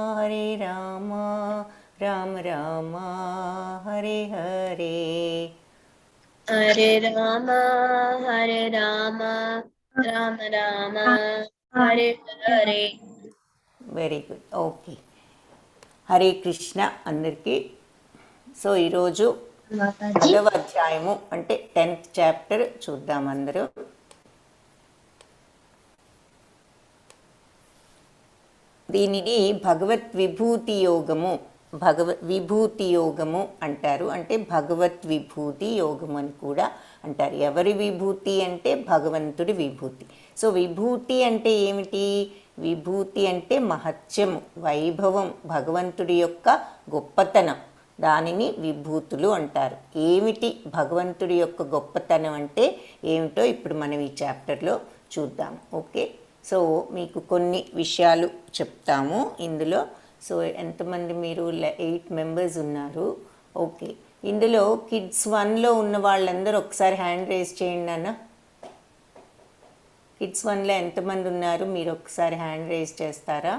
Hare Rama Rama Rama Hare Hare Hare Rama Hare Rama Rama Rama Hare Hare. Very good. Okay, Hare Krishna అందరికీ. So ఈరోజు 10వ అధ్యాయము అంటే 10th చాప్టర్ చూద్దాం అందరూ. దీనిని భగవత్ విభూతి యోగము విభూతి యోగము అంటారు. అంటే భగవత్ విభూతి యోగం అని కూడా అంటారు. ఎవరి విభూతి అంటే భగవంతుడి విభూతి. సో విభూతి అంటే ఏమిటి? విభూతి అంటే మహత్యము, వైభవం, భగవంతుడి యొక్క గొప్పతనం, దానిని విభూతులు అంటారు. ఏమిటి భగవంతుడి యొక్క గొప్పతనం అంటే ఏమిటో ఇప్పుడు మనం ఈ చాప్టర్లో చూద్దాం. ఓకే, సో మీకు కొన్ని విషయాలు చెప్తాము ఇందులో. సో ఎంతమంది మీరు? 8 మెంబర్స్ ఉన్నారు. ఓకే, ఇందులో కిడ్స్ 1లో ఉన్న వాళ్ళందరూ ఒకసారి హ్యాండ్ రేస్ చేయండి అన్న. కిడ్స్ 1లో ఎంతమంది ఉన్నారు? మీరు ఒకసారి హ్యాండ్ రేస్ చేస్తారా?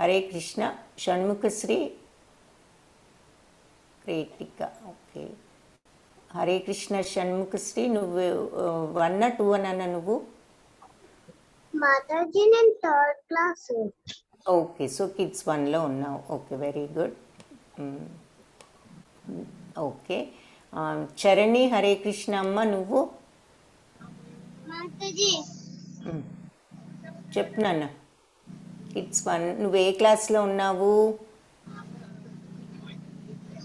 హరే కృష్ణ. షణ్ముఖశ్రీ, రేటిక. ఓకే, హరే కృష్ణ. షణ్ముఖశ్రీ, నువ్వు 1 2 అన్న నువ్వు? మాతాజీ నేను 3rd class. Okay, so kids 1లో ఉన్నావు. Okay, very good. Okay, Charani Hare Krishna అమ్మ, నువ్వు? మాతాజీ చెప్పు నాన్న. కిడ్స్ 1, నువ్వు ఏ క్లాస్లో ఉన్నావు?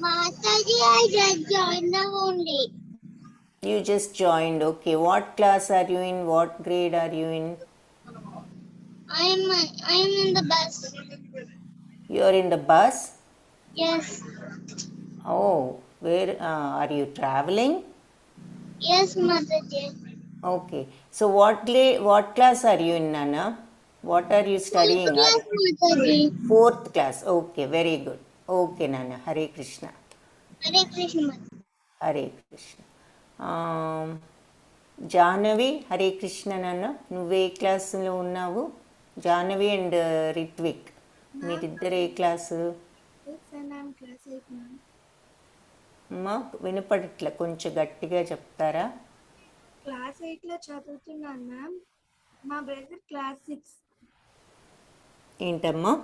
Mataji I just joined the only. You just joined. Okay, what class are you in? What grade are you in? I am in the bus. You're in the bus? Yes. Oh, where are you traveling? Yes, Mataji. Okay, so what class are you in, Nana? What are you studying? Yes, Mataji. 4th class. Okay, very good. Okay, Nana. Hare Krishna. Hare Krishna. Hare Krishna. Jahnavi Hare Krishna నాన్న, నువ్వే క్లాసులో ఉన్నావు? Jahnavi and Ritwik, మీరిద్దరు ఏ class? అమ్మా వినపడట్లే, కొంచెం గట్టిగా చెప్తారా? Class 8లో చదువుతున్నాను మ్యామ్. మా బ్రదర్ క్లాస్ 6. ఏంటమ్మా?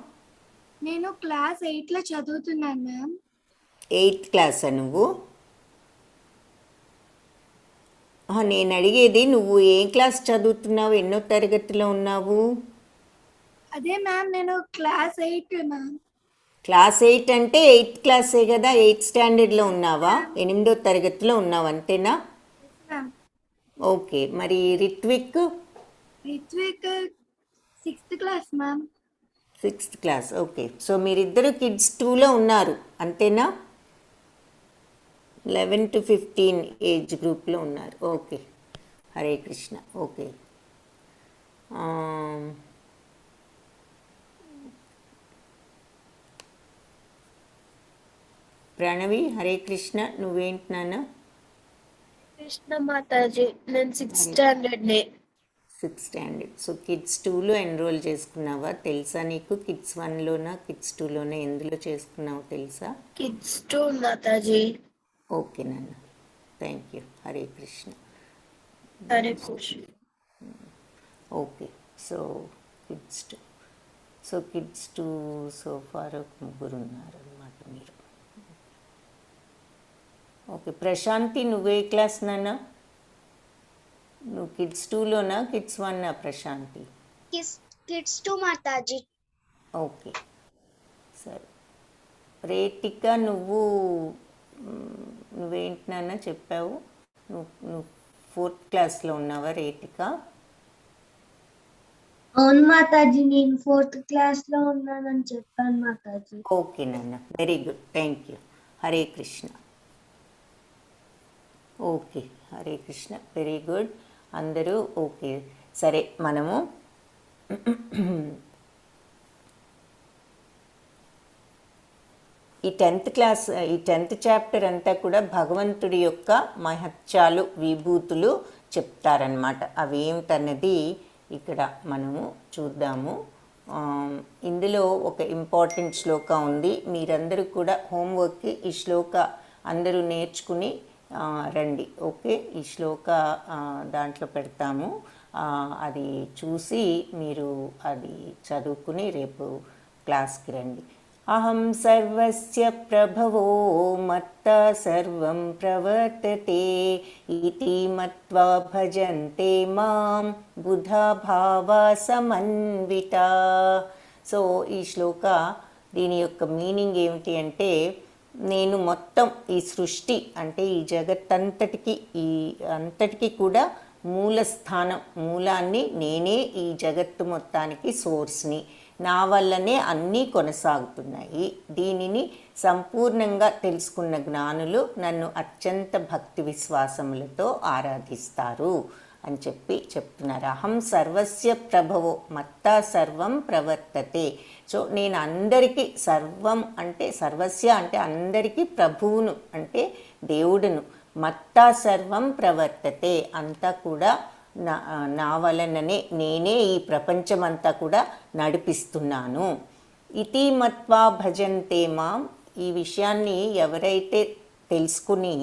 నేను క్లాస్ 8లో చదువుతున్నాను మ్యామ్. 8th క్లాసా నువ్వు? నేను అడిగేది నువ్వు ఏ క్లాస్ చదువుతున్నావు, ఎన్నో తరగతిలో ఉన్నావు? అదే మ్యామ్, నేను క్లాస్ 8 మ్యామ్. క్లాస్ 8 అంటే 8th క్లాసే కదా. 8th స్టాండర్డ్లో ఉన్నావా? 8వ తరగతిలో ఉన్నావు అంతేనా? మ్యామ్. ఓకే, మరి Ritvik? Ritvik 6th class ma'am. 6th class. Okay, so మీరిద్దరు కిడ్స్ 2లో ఉన్నారు అంతేనా? 11 to 15 ఏజ్ గ్రూప్లో ఉన్నారు. ఓకే, హరే కృష్ణ. ఓకే, ప్రణవి హరే కృష్ణ, నువ్వేంటి నాన్న? కృష్ణ మాతాజీ, నేను 6th standard. 6th standard. So kids 2లో ఎన్రోల్ చేసుకున్నావా? తెలుసా నీకు? కిడ్స్ 1లోనా కిడ్స్ 2లోనా ఎందులో చేసుకున్నావు తెలుసా? కిడ్స్ 2 మాతాజీ. ఓకే నాన్న, thank you. Hare Krishna. Hare Krishna. Okay, so kids 2 so far ముగ్గురు ఉన్నారు అన్నమాట మీరు. ఓకే, ప్రశాంతి నువ్వే క్లాస్ నాన్న? నువ్వు కిడ్స్ 2లోనా కిడ్స్ 1నా ప్రశాంతి? Kids 2 మాతాజీ. ఓకే, సరే. రేటిక నువ్వేంటి నాన్న చెప్పావు? నువ్వు 4th క్లాస్లో ఉన్నావా రేటిక? అవును మాతాజీ, నేను 4th క్లాస్లో ఉన్నానని చెప్పాను మాతాజీ. ఓకే నాన్న, very good, thank you. Hare Krishna. Okay, Hare Krishna, very good అందరూ. ఓకే, సరే మనము ఈ 10th చాప్టర్ అంతా కూడా భగవంతుడి యొక్క మహత్యాలు, విభూతులు చెప్తారనమాట. అవి ఏమిటన్నది ఇక్కడ మనము చూద్దాము. ఇందులో ఒక ఇంపార్టెంట్ శ్లోక ఉంది. మీరందరూ కూడా హోంవర్క్కి ఈ శ్లోక అందరూ నేర్చుకుని రండి. ఓకే, ఈ శ్లోక దాంట్లో పెడతాము. అది చూసి మీరు అది చదువుకుని రేపు క్లాస్కి రండి. అహం సర్వస్య ప్రభవో మత్తా సర్వం ప్రవర్తతే ఇతి మత్వా భజంతే మాం బుధా భావా సమన్వితా. సో ఈ శ్లోక దీని యొక్క మీనింగ్ ఏమిటి అంటే, నేను మొత్తం ఈ సృష్టి అంటే ఈ జగత్తంతటికి ఈ అంతటికి కూడా మూలాన్ని నేనే, ఈ జగత్తు మొత్తానికి సోర్స్ని, నా వల్లనే అన్నీ కొనసాగుతున్నాయి. దీనిని సంపూర్ణంగా తెలుసుకున్న జ్ఞానులు నన్ను అత్యంత భక్తి విశ్వాసములతో ఆరాధిస్తారు అని చెప్తున్నారు. అహం సర్వస్య ప్రభవో మత్తా సర్వం ప్రవర్తతే. సో నేను అందరికీ, సర్వం అంటే సర్వస్య అంటే అందరికీ, ప్రభువును అంటే దేవుడును, మత్తా సర్వం ప్రవర్తతే అంతా కూడా నా వలననే, నేనే ఈ ప్రపంచమంతా కూడా నడిపిస్తున్నాను. ఇతి మత్వా భజంతే మాం, ఈ విషయాన్ని ఎవరైతే తెలుసుకుని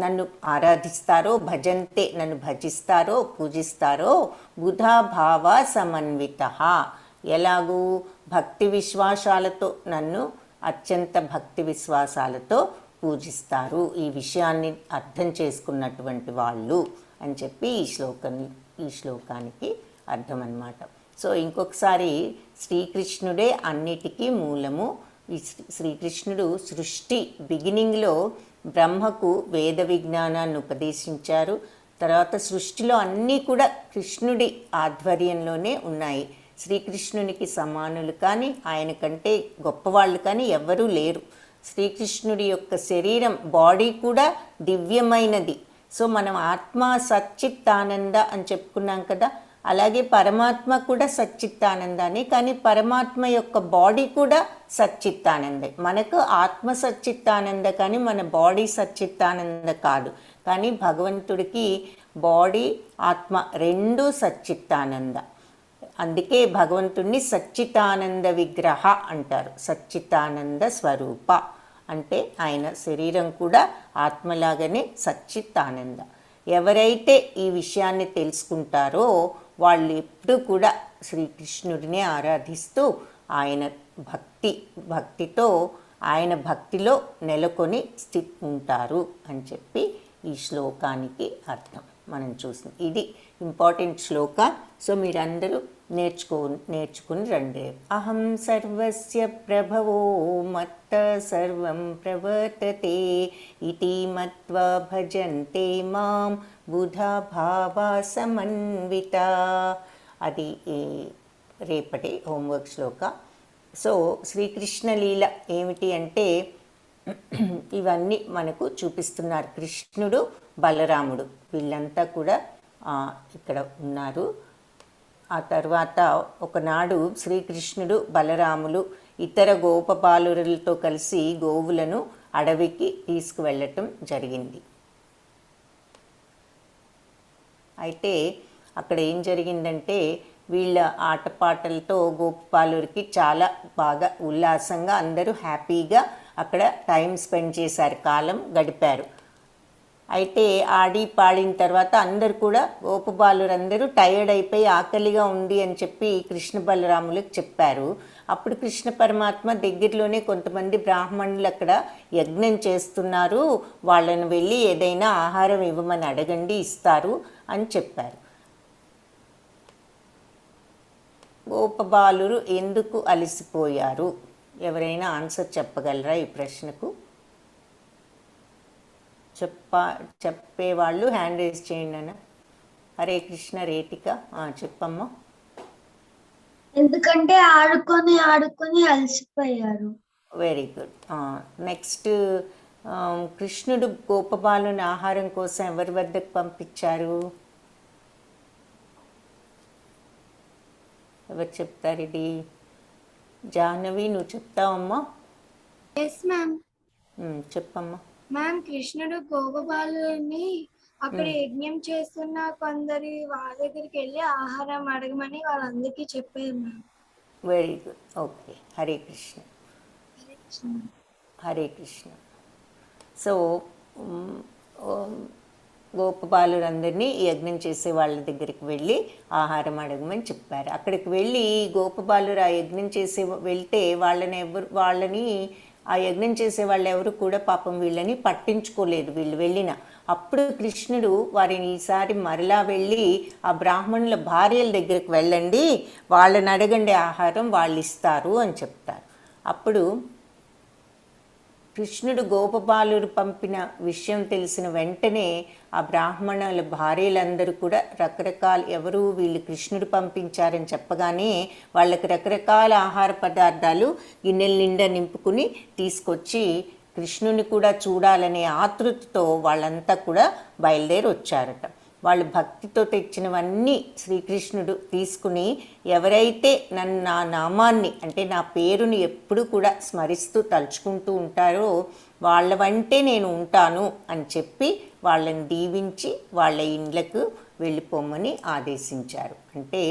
నన్ను ఆరాధిస్తారో, భజంతే నన్ను భజిస్తారో, పూజిస్తారో, బుధా భావ సమన్విత, ఎలాగూ భక్తి విశ్వాసాలతో, నన్ను అత్యంత భక్తి విశ్వాసాలతో పూజిస్తారు, ఈ విషయాన్ని అర్థం చేసుకున్నటువంటి వాళ్ళు అని చెప్పి ఈ శ్లోకానికి అర్థం అన్నమాట. సో ఇంకొకసారి శ్రీకృష్ణుడే అన్నిటికీ మూలము. ఈ శ్రీకృష్ణుడు సృష్టి బిగినింగ్లో బ్రహ్మకు వేద విజ్ఞానాన్ని ఉపదేశించారు. తర్వాత సృష్టిలో అన్నీ కూడా కృష్ణుడి ఆధ్వర్యంలోనే ఉన్నాయి. శ్రీకృష్ణునికి సమానులు కానీ, ఆయన కంటే గొప్పవాళ్ళు కానీ ఎవ్వరూ లేరు. శ్రీకృష్ణుడి యొక్క శరీరం, బాడీ కూడా దివ్యమైనది. సో మనం ఆత్మ సచ్చిత్తానంద అని చెప్పుకున్నాం కదా, అలాగే పరమాత్మ కూడా సచ్చిత్తానందాన్ని, కానీ పరమాత్మ యొక్క బాడీ కూడా సచ్చిత్తానందే. మనకు ఆత్మ సచ్చిత్తానంద కానీ మన బాడీ సచ్చిత్తానంద కాదు. కానీ భగవంతుడికి బాడీ ఆత్మ రెండూ సచ్చిత్తానంద. అందుకే భగవంతుడిని సచ్చితానంద విగ్రహ అంటారు. సచ్చితానంద స్వరూప అంటే ఆయన శరీరం కూడా ఆత్మలాగానే సచ్చితానంద. ఎవరైతే ఈ విషయాన్ని తెలుసుకుంటారో వాళ్ళు ఎప్పుడూ కూడా శ్రీకృష్ణుడిని ఆరాధిస్తూ ఆయన భక్తితో ఆయన భక్తిలో నెలకొని ఉంటారు అని చెప్పి ఈ శ్లోకానికి అర్థం మనం చూసాం. ఇది ఇంపార్టెంట్ శ్లోక. సో మీరందరూ నేర్చుకుని రండి. అహం సర్వస్య ప్రభవో మత్త సర్వం ప్రవర్తతే ఇతి మత్వా భజంతే మాం బుధా భావా సమన్విత. అది రేపటి హోంవర్క్ శ్లోక. సో శ్రీకృష్ణ లీల ఏమిటి అంటే ఇవన్నీ మనకు చూపిస్తున్నారు. కృష్ణుడు, బలరాముడు వీళ్ళంతా కూడా ఇక్కడ ఉన్నారు. ఆ తర్వాత ఒకనాడు శ్రీకృష్ణుడు, బలరాములు ఇతర గోపబాలులతో కలిసి గోవులను అడవికి తీసుకువెళ్ళటం జరిగింది. అయితే అక్కడ ఏం జరిగిందంటే వీళ్ళ ఆటపాటలతో గోపాలురికి చాలా బాగా ఉల్లాసంగా అందరూ హ్యాపీగా అక్కడ టైం స్పెండ్ చేశారు, కాలం గడిపారు. అయితే ఆడి పాడిన తర్వాత అందరు కూడా గోపబాలురందరూ టైర్డ్ అయిపోయి ఆకలిగా ఉంది అని చెప్పి కృష్ణ బలరాములకు చెప్పారు. అప్పుడు కృష్ణ పరమాత్మ దగ్గరలోనే కొంతమంది బ్రాహ్మణులు అక్కడ యజ్ఞం చేస్తున్నారు, వాళ్ళని వెళ్ళి ఏదైనా ఆహారం ఇవ్వమని అడగండి, ఇస్తారు అని చెప్పారు. గోపబాలురు ఎందుకు అలసిపోయారు? ఎవరైనా ఆన్సర్ చెప్పగలరా ఈ ప్రశ్నకు? చెప్పేవాళ్ళు హ్యాండ్ రేజ్ చేయండి అన్న. హరే కృష్ణ రేతిక చెప్పమ్మా. ఎందుకంటే ఆడుకొని అలసిపోయారు. Very good. నెక్స్ట్, కృష్ణుడు గోపబాలుని ఆహారం కోసం ఎవరి వద్దకు పంపించారు? ఎవరు చెప్తారు ఇది? జాహ్నవి నువ్వు చెప్తావమ్మా? Yes ma'am. చెప్పమ్మా. మ్యామ్, కృష్ణుడు గోపబాలుని అక్కడ యజ్ఞం చేస్తున్న కొందరి వాళ్ళ దగ్గరికి వెళ్ళి ఆహారం అడగమని వాళ్ళందరికీ చెప్పారు ma'am. Very good. Okay, Hare Krishna. Hare Krishna. So గోపబాలురందరినీ యజ్ఞం చేసే వాళ్ళ దగ్గరికి వెళ్ళి ఆహారం అడగమని చెప్పారు. అక్కడికి వెళ్ళి గోపబాలురు ఆ యజ్ఞం చేసే వెళ్తే వాళ్ళని ఆ యజ్ఞం చేసే వాళ్ళు ఎవరు కూడా పాపం వీళ్ళని పట్టించుకోలేదు వీళ్ళు వెళ్ళిన. అప్పుడు కృష్ణుడు వారిని ఈసారి మరలా వెళ్ళి ఆ బ్రాహ్మణుల భార్యల దగ్గరికి వెళ్ళండి, వాళ్ళని అడగండి ఆహారం, వాళ్ళు ఇస్తారు అని చెప్తారు. అప్పుడు కృష్ణుడు గోపబాలురు పంపిన విషయం తెలిసిన వెంటనే ఆ బ్రాహ్మణుల భార్యలందరూ కూడా రకరకాల ఎవరు వీళ్ళు కృష్ణుడు పంపించారని చెప్పగానే వాళ్ళకి రకరకాల ఆహార పదార్థాలు గిన్నెల నిండా నింపుకుని తీసుకొచ్చి కృష్ణుని కూడా చూడాలనే ఆతృతతో వాళ్ళంతా కూడా బయలుదేరి వచ్చారట. వాళ్ళు భక్తితో తెచ్చినవన్నీ శ్రీకృష్ణుడు తీసుకుని ఎవరైతే నా నామాన్ని అంటే నా పేరుని ఎప్పుడు కూడా స్మరిస్తూ తలుచుకుంటూ ఉంటారో వాళ్ళ వంటే నేను ఉంటాను అని చెప్పి వాళ్ళని దీవించి వాళ్ళ ఇండ్లకు వెళ్ళిపోమని ఆదేశించారు. అంటే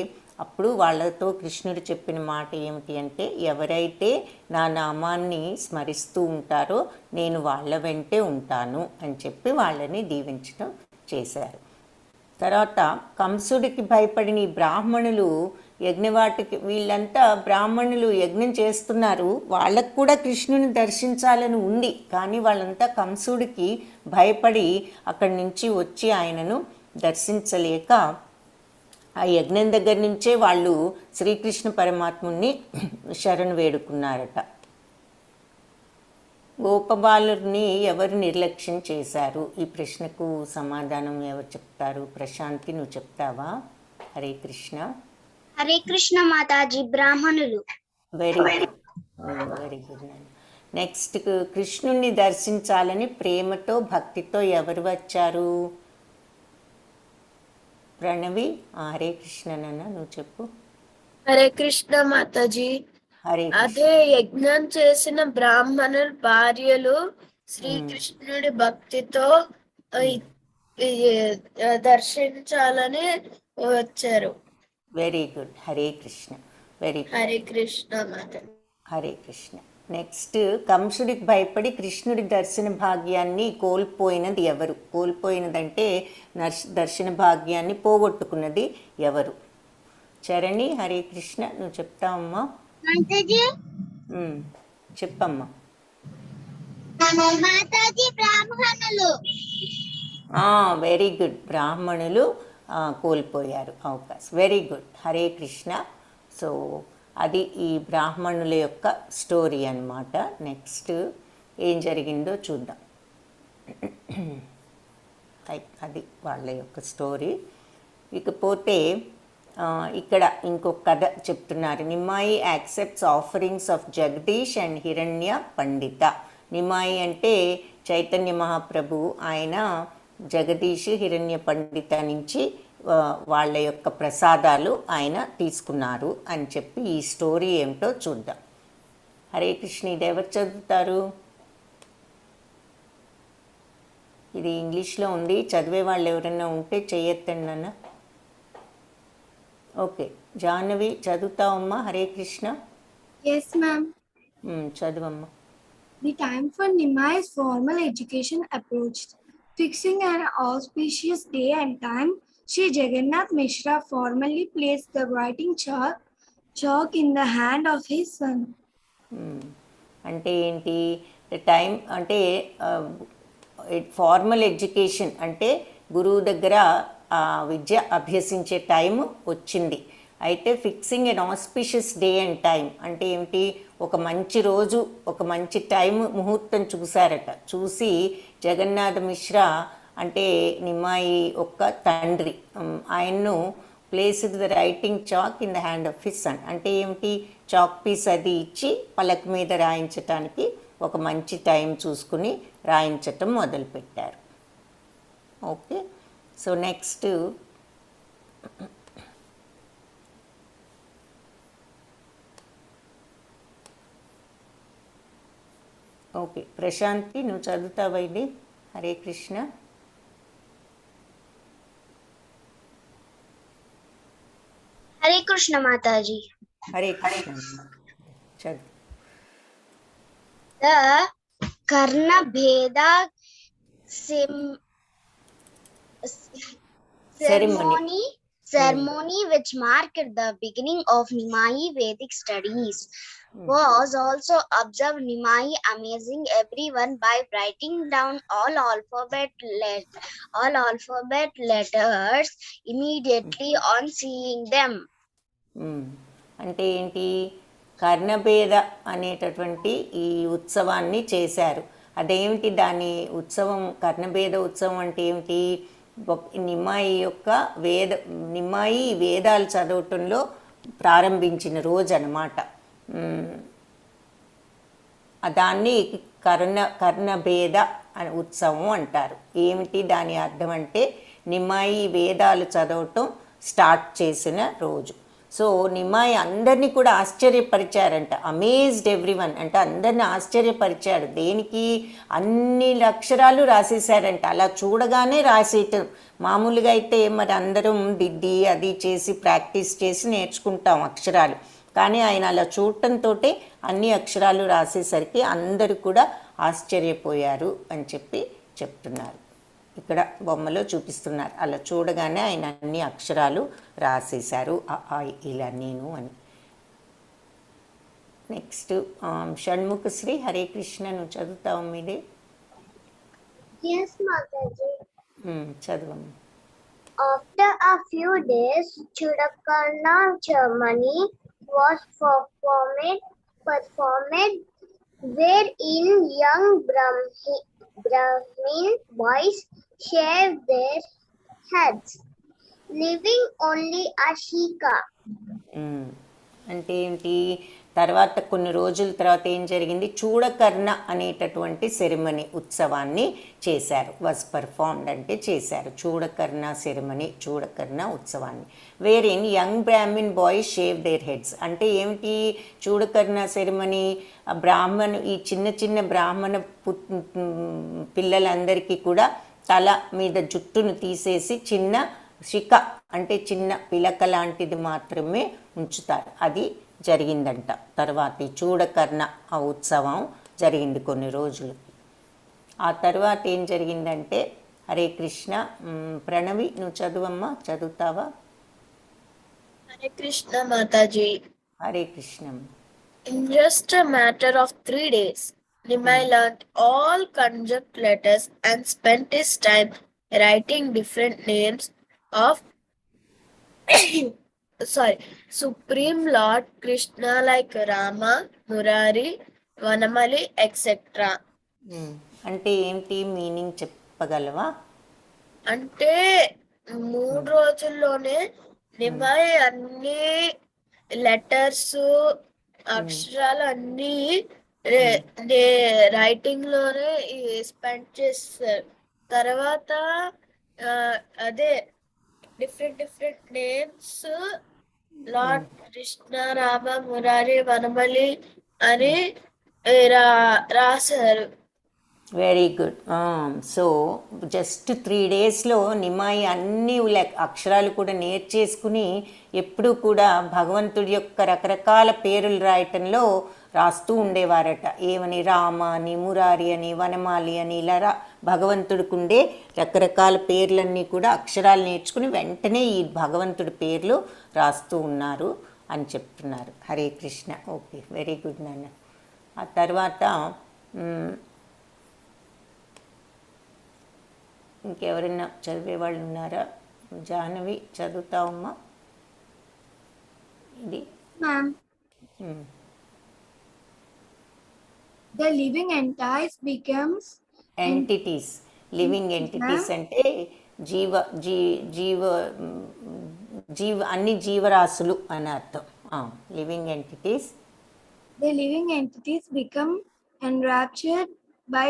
అప్పుడు వాళ్ళతో కృష్ణుడు చెప్పిన మాట ఏమిటి అంటే, ఎవరైతే నా నామాన్ని స్మరిస్తూ ఉంటారో నేను వాళ్ళ వెంటే ఉంటాను అని చెప్పి వాళ్ళని దీవించడం చేశారు. తర్వాత కంసుడికి భయపడిన ఈ బ్రాహ్మణులు యజ్ఞవాటికి వీళ్ళంతా బ్రాహ్మణులు యజ్ఞం చేస్తున్నారు, వాళ్ళకు కూడా కృష్ణుని దర్శించాలని ఉంది, కానీ వాళ్ళంతా కంసుడికి భయపడి అక్కడి నుంచి వచ్చి ఆయనను దర్శించలేక ఆ యజ్ఞం దగ్గర నుంచే వాళ్ళు శ్రీకృష్ణ పరమాత్ముని శరణు వేడుకున్నారట. గోపబాలుని ఎవరు నిర్లక్ష్యం చేశారు? ఈ ప్రశ్నకు సమాధానం ఎవరు చెప్తారు? ప్రశాంతి, నువ్వు చెప్తావా? హరే కృష్ణ. హరే కృష్ణ మాతాజీ, బ్రాహ్మణులు. Very good, very good. Next, కృష్ణుణ్ణి దర్శించాలని ప్రేమతో భక్తితో ఎవరు వచ్చారు? ప్రణవి. హరే కృష్ణ నాన్న, నువ్వు చెప్పు. హరే కృష్ణ మాతాజీ. హరే అదే యజ్ఞం చేసిన బ్రాహ్మణుల భార్యలు శ్రీకృష్ణుడి భక్తితో దర్శించాలని వచ్చారు. Very good. Hare Krishna. Very good. Hare Krishna మాతాజీ. హరే కృష్ణ. నెక్స్ట్, కంసుడికి భయపడి కృష్ణుడి దర్శన భాగ్యాన్ని కోల్పోయినది ఎవరు? కోల్పోయినదంటే దర్శన భాగ్యాన్ని పోగొట్టుకున్నది ఎవరు? చరణి. హరే కృష్ణ, నువ్వు చెప్తావమ్మా. చెప్పమ్మా. బ్రాహ్మణులు. Very good. బ్రాహ్మణులు కోల్పోయారు అవకాశం. Very good. Hare Krishna. So అది ఈ బ్రాహ్మణుల యొక్క స్టోరీ అన్నమాట. నెక్స్ట్ ఏం జరిగిందో చూద్దాం. అది వాళ్ళ యొక్క స్టోరీ. ఇకపోతే ఇక్కడ ఇంకొక కథ చెప్తున్నారు. Nimai accepts offerings of Jagadish and Hiranya Pandita. నిమ్మాయి అంటే చైతన్య మహాప్రభు, ఆయన జగదీష్ హిరణ్య పండిత నుంచి వాళ్ళ యొక్క ప్రసాదాలు ఆయన తీసుకున్నారు అని చెప్పి ఈ స్టోరీ ఏమిటో చూద్దాం. హరే కృష్ణ. ఇది ఎవరు చదువుతారు? ఇది ఇంగ్లీష్లో ఉంది, చదివే వాళ్ళు ఎవరైనా ఉంటే చెయ్యొద్దండి అన్న. ఓకే, జాహ్నవి చదువుతావమ్మా? హరే కృష్ణ. Yes, ma'am. చదువమ్మా. The time for Nimai's formal education approached. Fixing an auspicious day and time, Sri Jagannath Mishra formally placed the writing chalk in the hand of his son. అంటే ఏంటి? టైం అంటే formal education అంటే గురువు దగ్గర విద్య అభ్యసించే time వచ్చింది. అయితే fixing an auspicious day and time అంటే ఏమిటి? ఒక మంచి రోజు, ఒక మంచి టైం, ముహూర్తం చూశారట. చూసి జగన్నాథ మిశ్రా అంటే నిమ్మాయి ఒక్క తండ్రి, ఆయన్ను placed the writing chalk in the hand of his son. అంటే ఏమిటి? చాక్ పీస్ అది ఇచ్చి పలక మీద రాయించటానికి ఒక మంచి టైం చూసుకుని రాయించటం మొదలుపెట్టారు. Okay, so next okay Prashanti, నువ్వు చదువుతావా ఇది? Hare Krishna. Hare Krishna Mataji. Hare Krishna చదువు. The Karna Bheda ceremony which marked the beginning of Nimai Vedic studies was also observed Nimai amazing everyone by writing down all alphabet letters immediately on seeing them. అంటే ఏంటి, కర్ణభేద అనేటటువంటి ఈ ఉత్సవాన్ని చేశారు. అదేమిటి దాని ఉత్సవం, కర్ణభేద ఉత్సవం అంటే ఏమిటి, నిమ్మాయి వేదాలు చదవటంలో ప్రారంభించిన రోజు అన్నమాట. దాన్ని కర్ణభేద అని ఉత్సవం అంటారు. ఏమిటి దాని అర్థం అంటే, నిమ్మాయి వేదాలు చదవటం స్టార్ట్ చేసిన రోజు. సో నిమ్మాయి అందరినీ కూడా ఆశ్చర్యపరిచారంట. అమేజ్డ్ ఎవ్రీవన్ అంటే అందరిని ఆశ్చర్యపరిచాడు. దేనికి, అన్ని అక్షరాలు రాసేసారంట. అలా చూడగానే రాసేయటం. మామూలుగా అయితే మరి అందరం దిద్ది అది చేసి ప్రాక్టీస్ చేసి నేర్చుకుంటాం అక్షరాలు. కానీ ఆయన అలా చూడటంతో అన్ని అక్షరాలు రాసేసరికి అందరూ కూడా ఆశ్చర్యపోయారు అని చెప్తున్నారు. ఇక్కడ బొమ్మలో చూపిస్తున్నారు. అలా చూడగానే ఆయన అన్ని అక్షరాలు రాసేశారు, ఇలా నేను అని. నెక్స్ట్ షణ్ముఖశ్రీ, హరే కృష్ణ, నువ్వు చదువుతావు మీదే. Yes, Mataji. చదువమ్మ. After a few days, Chudakarna ceremony was performed wherein young Brahmin boys shaved their heads, leaving only a shika. అంటే ఏంటి, తర్వాత కొన్ని రోజుల తర్వాత ఏం జరిగింది, చూడకర్ణ అనేటటువంటి సెరమనీ ఉత్సవాన్ని చేశారు. వాజ్ పర్ఫార్మ్డ్ అంటే చేశారు. చూడకర్ణ సెరమనీ, చూడకర్ణ ఉత్సవాన్ని. Wherein young Brahmin boys shave their heads అంటే ఏమిటి, చూడకర్ణ సెరమనీ ఈ చిన్న చిన్న బ్రాహ్మణ పిల్లలందరికీ కూడా తల మీద జుట్టును తీసేసి చిన్న శిఖ అంటే చిన్న పిలక లాంటిది మాత్రమే ఉంచుతారు. అది జరిగిందంట. తర్వాత ఈ చూడకర్ణ ఆ ఉత్సవం జరిగింది కొన్ని రోజులు. ఆ తర్వాత ఏం జరిగిందంటే, హరే కృష్ణ, ప్రణవి నువ్వు చదువమ్మా, చదువుతావా? హరే కృష్ణ మాతాజీ. Hare Krishna. In just a matter of 3 days, Nimai learned all conjunct letters and spent his time writing different names of Supreme Lord Krishna like Rama, Murari, Vanamali, etc. అంటే ఏంటి మీనింగ్ చెప్పగలవా? అంటే 3 రోజుల్లోనే నిమ్మాయి అన్ని లెటర్స్ అక్షరాలు అన్ని రైటింగ్ లోనే స్పెండ్ చేస్తారు. తర్వాత అదే different names lord Krishna, Rama, Murari, Vanamali అని రాశారు. Very good. సో జస్ట్ 3 డేస్లో నిమ్మాయి అన్ని అక్షరాలు కూడా నేర్చేసుకుని ఎప్పుడూ కూడా భగవంతుడి యొక్క రకరకాల పేర్లు రాయటంలో రాస్తూ ఉండేవారట. ఏమని, రామ అని, మురారి అని, వనమాలి అని, ఇలా భగవంతుడికి ఉండే రకరకాల పేర్లన్నీ కూడా అక్షరాలు నేర్చుకుని వెంటనే ఈ భగవంతుడి పేర్లు రాస్తూ ఉన్నారు అని చెప్తున్నారు. Hare Krishna. Okay, very good నాన్న. ఆ తర్వాత ఇంకెవరైనా చదివే వాళ్ళు ఉన్నారా? జాహ్నవి చదువుతావమ్మా ఇది. The living entities becomes entities. Living entities అంటే అన్ని జీవరాశులు అని అర్థం. Living entities. The living entities become enraptured by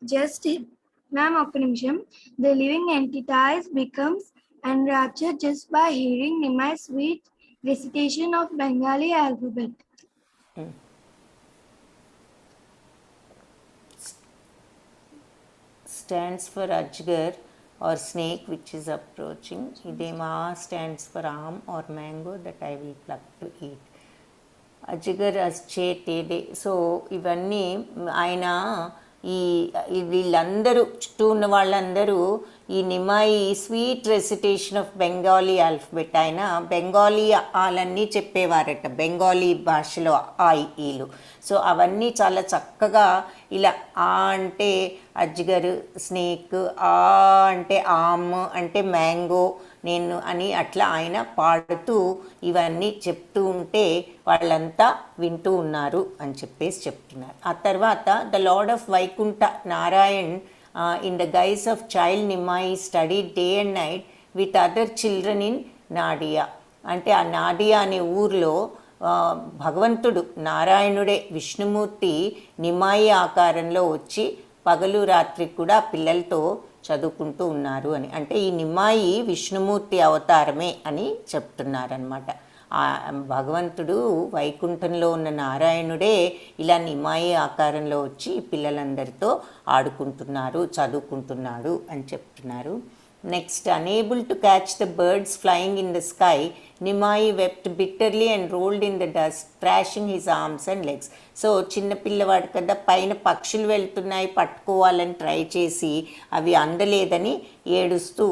just ma'am ఒక్క నిమిషం. The living entities becomes enraptured just by hearing Nimai's sweet recitation of Bengali alphabet. Stands for Ajgar, or snake which is approaching. Idema stands for arm or mango that I will pluck to eat. అజిగర్ అస్చే తేడే. So ఇవన్నీ ఆయన వీళ్ళందరూ చుట్టూ ఉన్న వాళ్ళందరూ ఈ Nimai sweet recitation of Bengali alphabet, ఆయన బెంగాలీ ఆలన్నీ చెప్పేవారట, బెంగాలీ భాషలో ఆ ఈలు. సో అవన్నీ చాలా చక్కగా ఇలా ఆ అంటే అజ్గర్ స్నేక్, ఆ అంటే ఆమ్ అంటే మ్యాంగో నేను అని అట్లా ఆయన పాడుతూ ఇవన్నీ చెప్తూ ఉంటే వాళ్ళంతా వింటూ ఉన్నారు అని చెప్పేసి చెప్తున్నారు. ఆ తర్వాత the lord of Vaikuntha Narayan in the guise of child Nimai study day and night with other children in Nadia. అంటే ఆ నాడియా అనే ఊర్లో భగవంతుడు నారాయణుడే విష్ణుమూర్తి నిమాయి ఆకారంలో వచ్చి పగలు రాత్రి కూడా పిల్లలతో చదువుకుంటూ ఉన్నారు అని. అంటే ఈ నిమాయి విష్ణుమూర్తి అవతారమే అని చెప్తున్నారనమాట. ఆ భగవంతుడు వైకుంఠంలో ఉన్న నారాయణుడే ఇలా నిమాయి ఆకారంలో వచ్చి పిల్లలందరితో ఆడుకుంటున్నారు, చదువుకుంటున్నాడు అని చెప్తున్నారు. Next, unable to catch the birds flying in the sky, Nimai wept bitterly and rolled in the dust, thrashing his arms and legs. So చిన్నపిల్లవాడు కదా, పైన పక్షులు వెళ్తున్నాయి పట్టుకోవాలని ట్రై చేసి అవి అందలేదని ఏడుస్తూ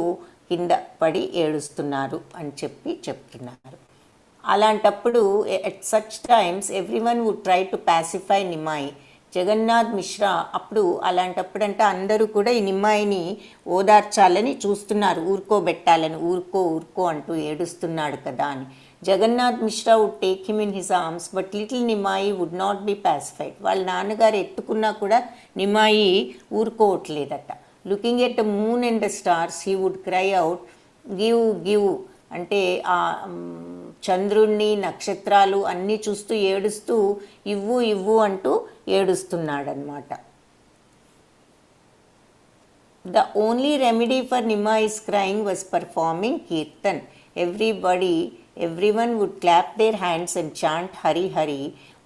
కింద పడి ఏడుస్తున్నారు అని చెప్తున్నారు. అలాంటప్పుడు at such times everyone would try to pacify Nimai. Jagannath Mishra అప్పుడు అలాంటప్పుడు అంటే అందరూ కూడా ఈ నిమ్మాయిని ఓదార్చాలని చూస్తున్నారు, ఊరుకోబెట్టాలని, ఊరుకో అంటూ ఏడుస్తున్నాడు కదా అని. Jagannath Mishra would take him in his arms but little Nimai would not be pacified. వాళ్ళ నాన్నగారు ఎత్తుకున్నా కూడా నిమ్మాయి ఊరుకోవట్లేదట. Looking at the moon and the stars he would cry out, give give అంటే ఆ చంద్రుణ్ణి నక్షత్రాలు అన్నీ చూస్తూ ఏడుస్తూ ఇవ్వు ఇవ్వు అంటూ ఏడుస్తున్నాడనమాట. The only remedy for Nimai's crying was performing kirtan. everyone would clap their hands and chant Hari Hari.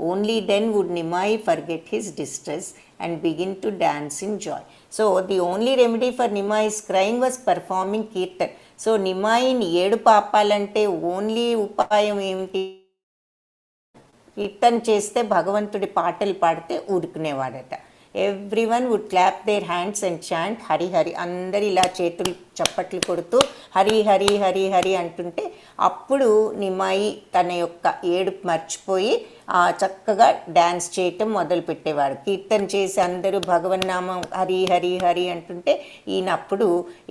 Only then would Nimai forget his distress and begin to dance in joy. So the only remedy for Nimai's crying was performing kirtan. So నిమాయిని ఏడు పాపాలంటే only ఉపాయం ఏమిటి? కీర్తన చేస్తే, భగవంతుడి పాటలు పాడితే ఊరుకునేవాడట. Everyone would clap their hands and chant Hari Hari. అందరు ఇలా చేతులు చప్పట్లు కొడుతూ హరి హరి హరి హరి అంటుంటే అప్పుడు నిమాయి తన యొక్క ఏడుపు మర్చిపోయి చక్కగా డ్యాన్స్ చేయటం మొదలుపెట్టేవాడు. కీర్తన చేసి అందరూ భగవన్నామం హరి హరి హరి అంటుంటే ఈయన అప్పుడు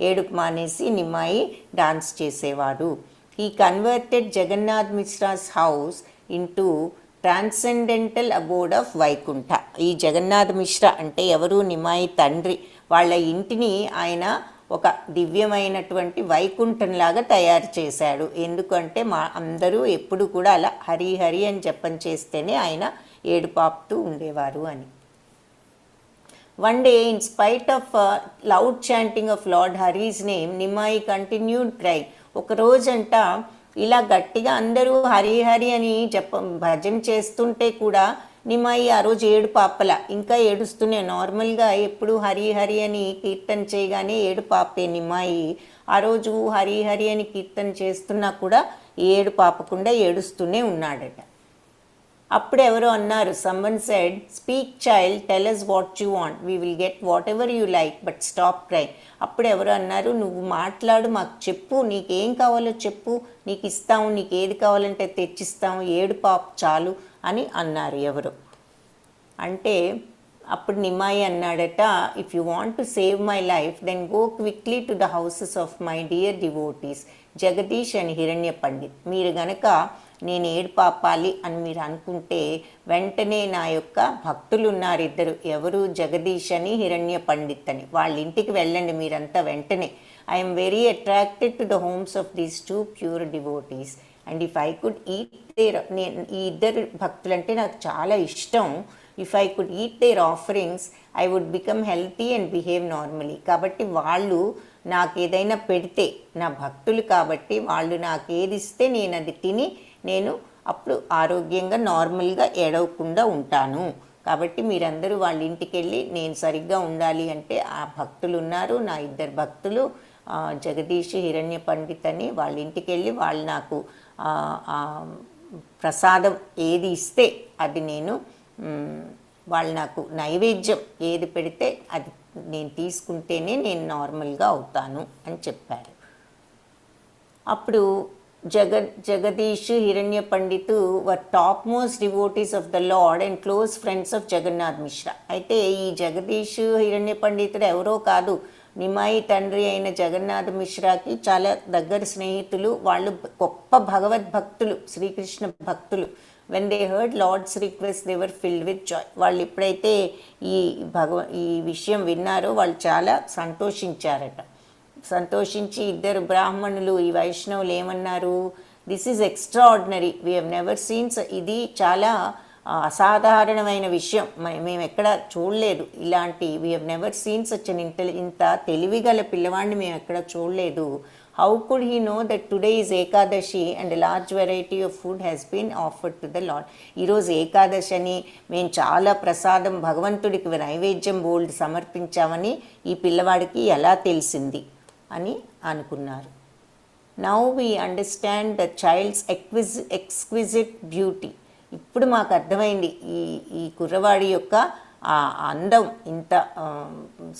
ఏడుపు మానేసి నిమాయి డాన్స్ చేసేవాడు. He converted Jagannath Mishra's house into transcendental abode of Vaikuntha. ఈ జగన్నాథ్ మిశ్రా అంటే ఎవరు? నిమాయి తండ్రి. వాళ్ళ ఇంటిని ఆయన ఒక దివ్యమైనటువంటి వైకుంఠంలాగా తయారు చేశాడు. ఎందుకంటే అందరూ ఎప్పుడు కూడా అలా హరి హరి అని జపం చేస్తేనే ఆయన ఏడుపాపుతూ ఉండేవారు అని. One day, in spite of loud chanting of lord Hari's name, Nimai continued cry. ఒక రోజంట ఇలా గట్టిగా అందరూ హరి హరి అని భజన చేస్తుంటే కూడా నిమాయి ఆ రోజు ఏడు పాపల ఇంకా ఏడుస్తూనే. నార్మల్గా ఎప్పుడు హరి హరి అని కీర్తన చేయగానే ఏడు పాపే నిమాయి. ఆ రోజు హరి హరి అని కీర్తన చేస్తున్నా కూడా ఏడు పాపకుండా ఏడుస్తూనే ఉన్నాడట. అప్పుడు ఎవరో అన్నారు, someone said, speak child, tell us what you want, we will get what ever you like, but stop cry. అప్పుడు ఎవరు అన్నారు, నువ్వు మాట్లాడు, మాకు చెప్పు, నీకేం కావాలో చెప్పు, నీకు ఇస్తాము, నీకు ఏది కావాలంటే తెచ్చిస్తాము, ఏడు పాప చాలు అని అన్నారు ఎవరు. అంటే అప్పుడు నిమాయి అన్నాడట, if you want to save my life then go quickly to the houses of my dear devotees Jagadish and Hiranya Pandit. మీరు గనక నేను ఏడు పాపాలి అని మీరు అనుకుంటే వెంటనే నా యొక్క భక్తులు ఉన్నారు ఇద్దరు, ఎవరు? జగదీష్ అని హిరణ్య పండిత్ అని. వాళ్ళ ఇంటికి వెళ్ళండి మీరంతా వెంటనే. I'm very attracted to the homes of these two pure devotees and if I could eat there, నేను ఈ ఇద్దరు భక్తులంటే నాకు చాలా ఇష్టం. If I could eat their offerings I would become healthy and behave normally. కాబట్టి వాళ్ళు నాకు ఏదైనా పెడితే, నా భక్తులు కాబట్టి వాళ్ళు నాకు ఏది ఇస్తే నేను అది తిని నేను అప్పుడు ఆరోగ్యంగా నార్మల్గా ఏడవకుండా ఉంటాను. కాబట్టి మీరందరూ వాళ్ళ ఇంటికి వెళ్ళి, నేను సరిగ్గా ఉండాలి అంటే ఆ భక్తులు ఉన్నారు, నా ఇద్దరు భక్తులు, జగదీష్ హిరణ్య పండిత్ అని వాళ్ళ ఇంటికి వెళ్ళి వాళ్ళు నాకు ప్రసాదం ఏది ఇస్తే అది నేను వాళ్ళు నాకు నైవేద్యం ఏది పెడితే అది నేను తీసుకుంటేనే నేను నార్మల్గా అవుతాను అని చెప్పారు. అప్పుడు Jagadish Hiranya Pandit were top most devotees of the lord and close friends of Jagannath Mishra. అయితే ఈ జగదీష్ హిరణ్య పండితుడు ఎవరో కాదు, నిమాయి తండ్రి అయిన జగన్నాథ్ మిశ్రాకి చాలా దగ్గర స్నేహితులు. వాళ్ళు గొప్ప భగవద్భక్తులు, శ్రీకృష్ణ భక్తులు. When they heard lord's request they were filled with joy. వాళ్ళు ఎప్పుడైతే ఈ విషయం విన్నారో వాళ్ళు చాలా సంతోషించారట. సంతోషించి ఇద్దరు బ్రాహ్మణులు, ఈ వైష్ణవులు ఏమన్నారు, this is extraordinary, we have never scenes. ఇది చాలా అసాధారణమైన విషయం, మేము ఎక్కడ చూడలేదు ఇలాంటి. We have never seen such an ఇంత తెలివిగల పిల్లవాడిని మేము ఎక్కడ చూడలేదు. How could he know that today is Ekadashi and large variety of food has been offered to the lord. ఈరోజు ఏకాదశి అని మేము చాలా ప్రసాదం భగవంతుడికి నైవేద్యం బోల్డ్ సమర్పించామని ఈ పిల్లవాడికి ఎలా తెలిసింది అని అనుకున్నారు. Now we understand the child's exquisite beauty. ఇప్పుడు మాకు అర్థమైంది ఈ కుర్రవాడి యొక్క ఆ అందం, ఇంత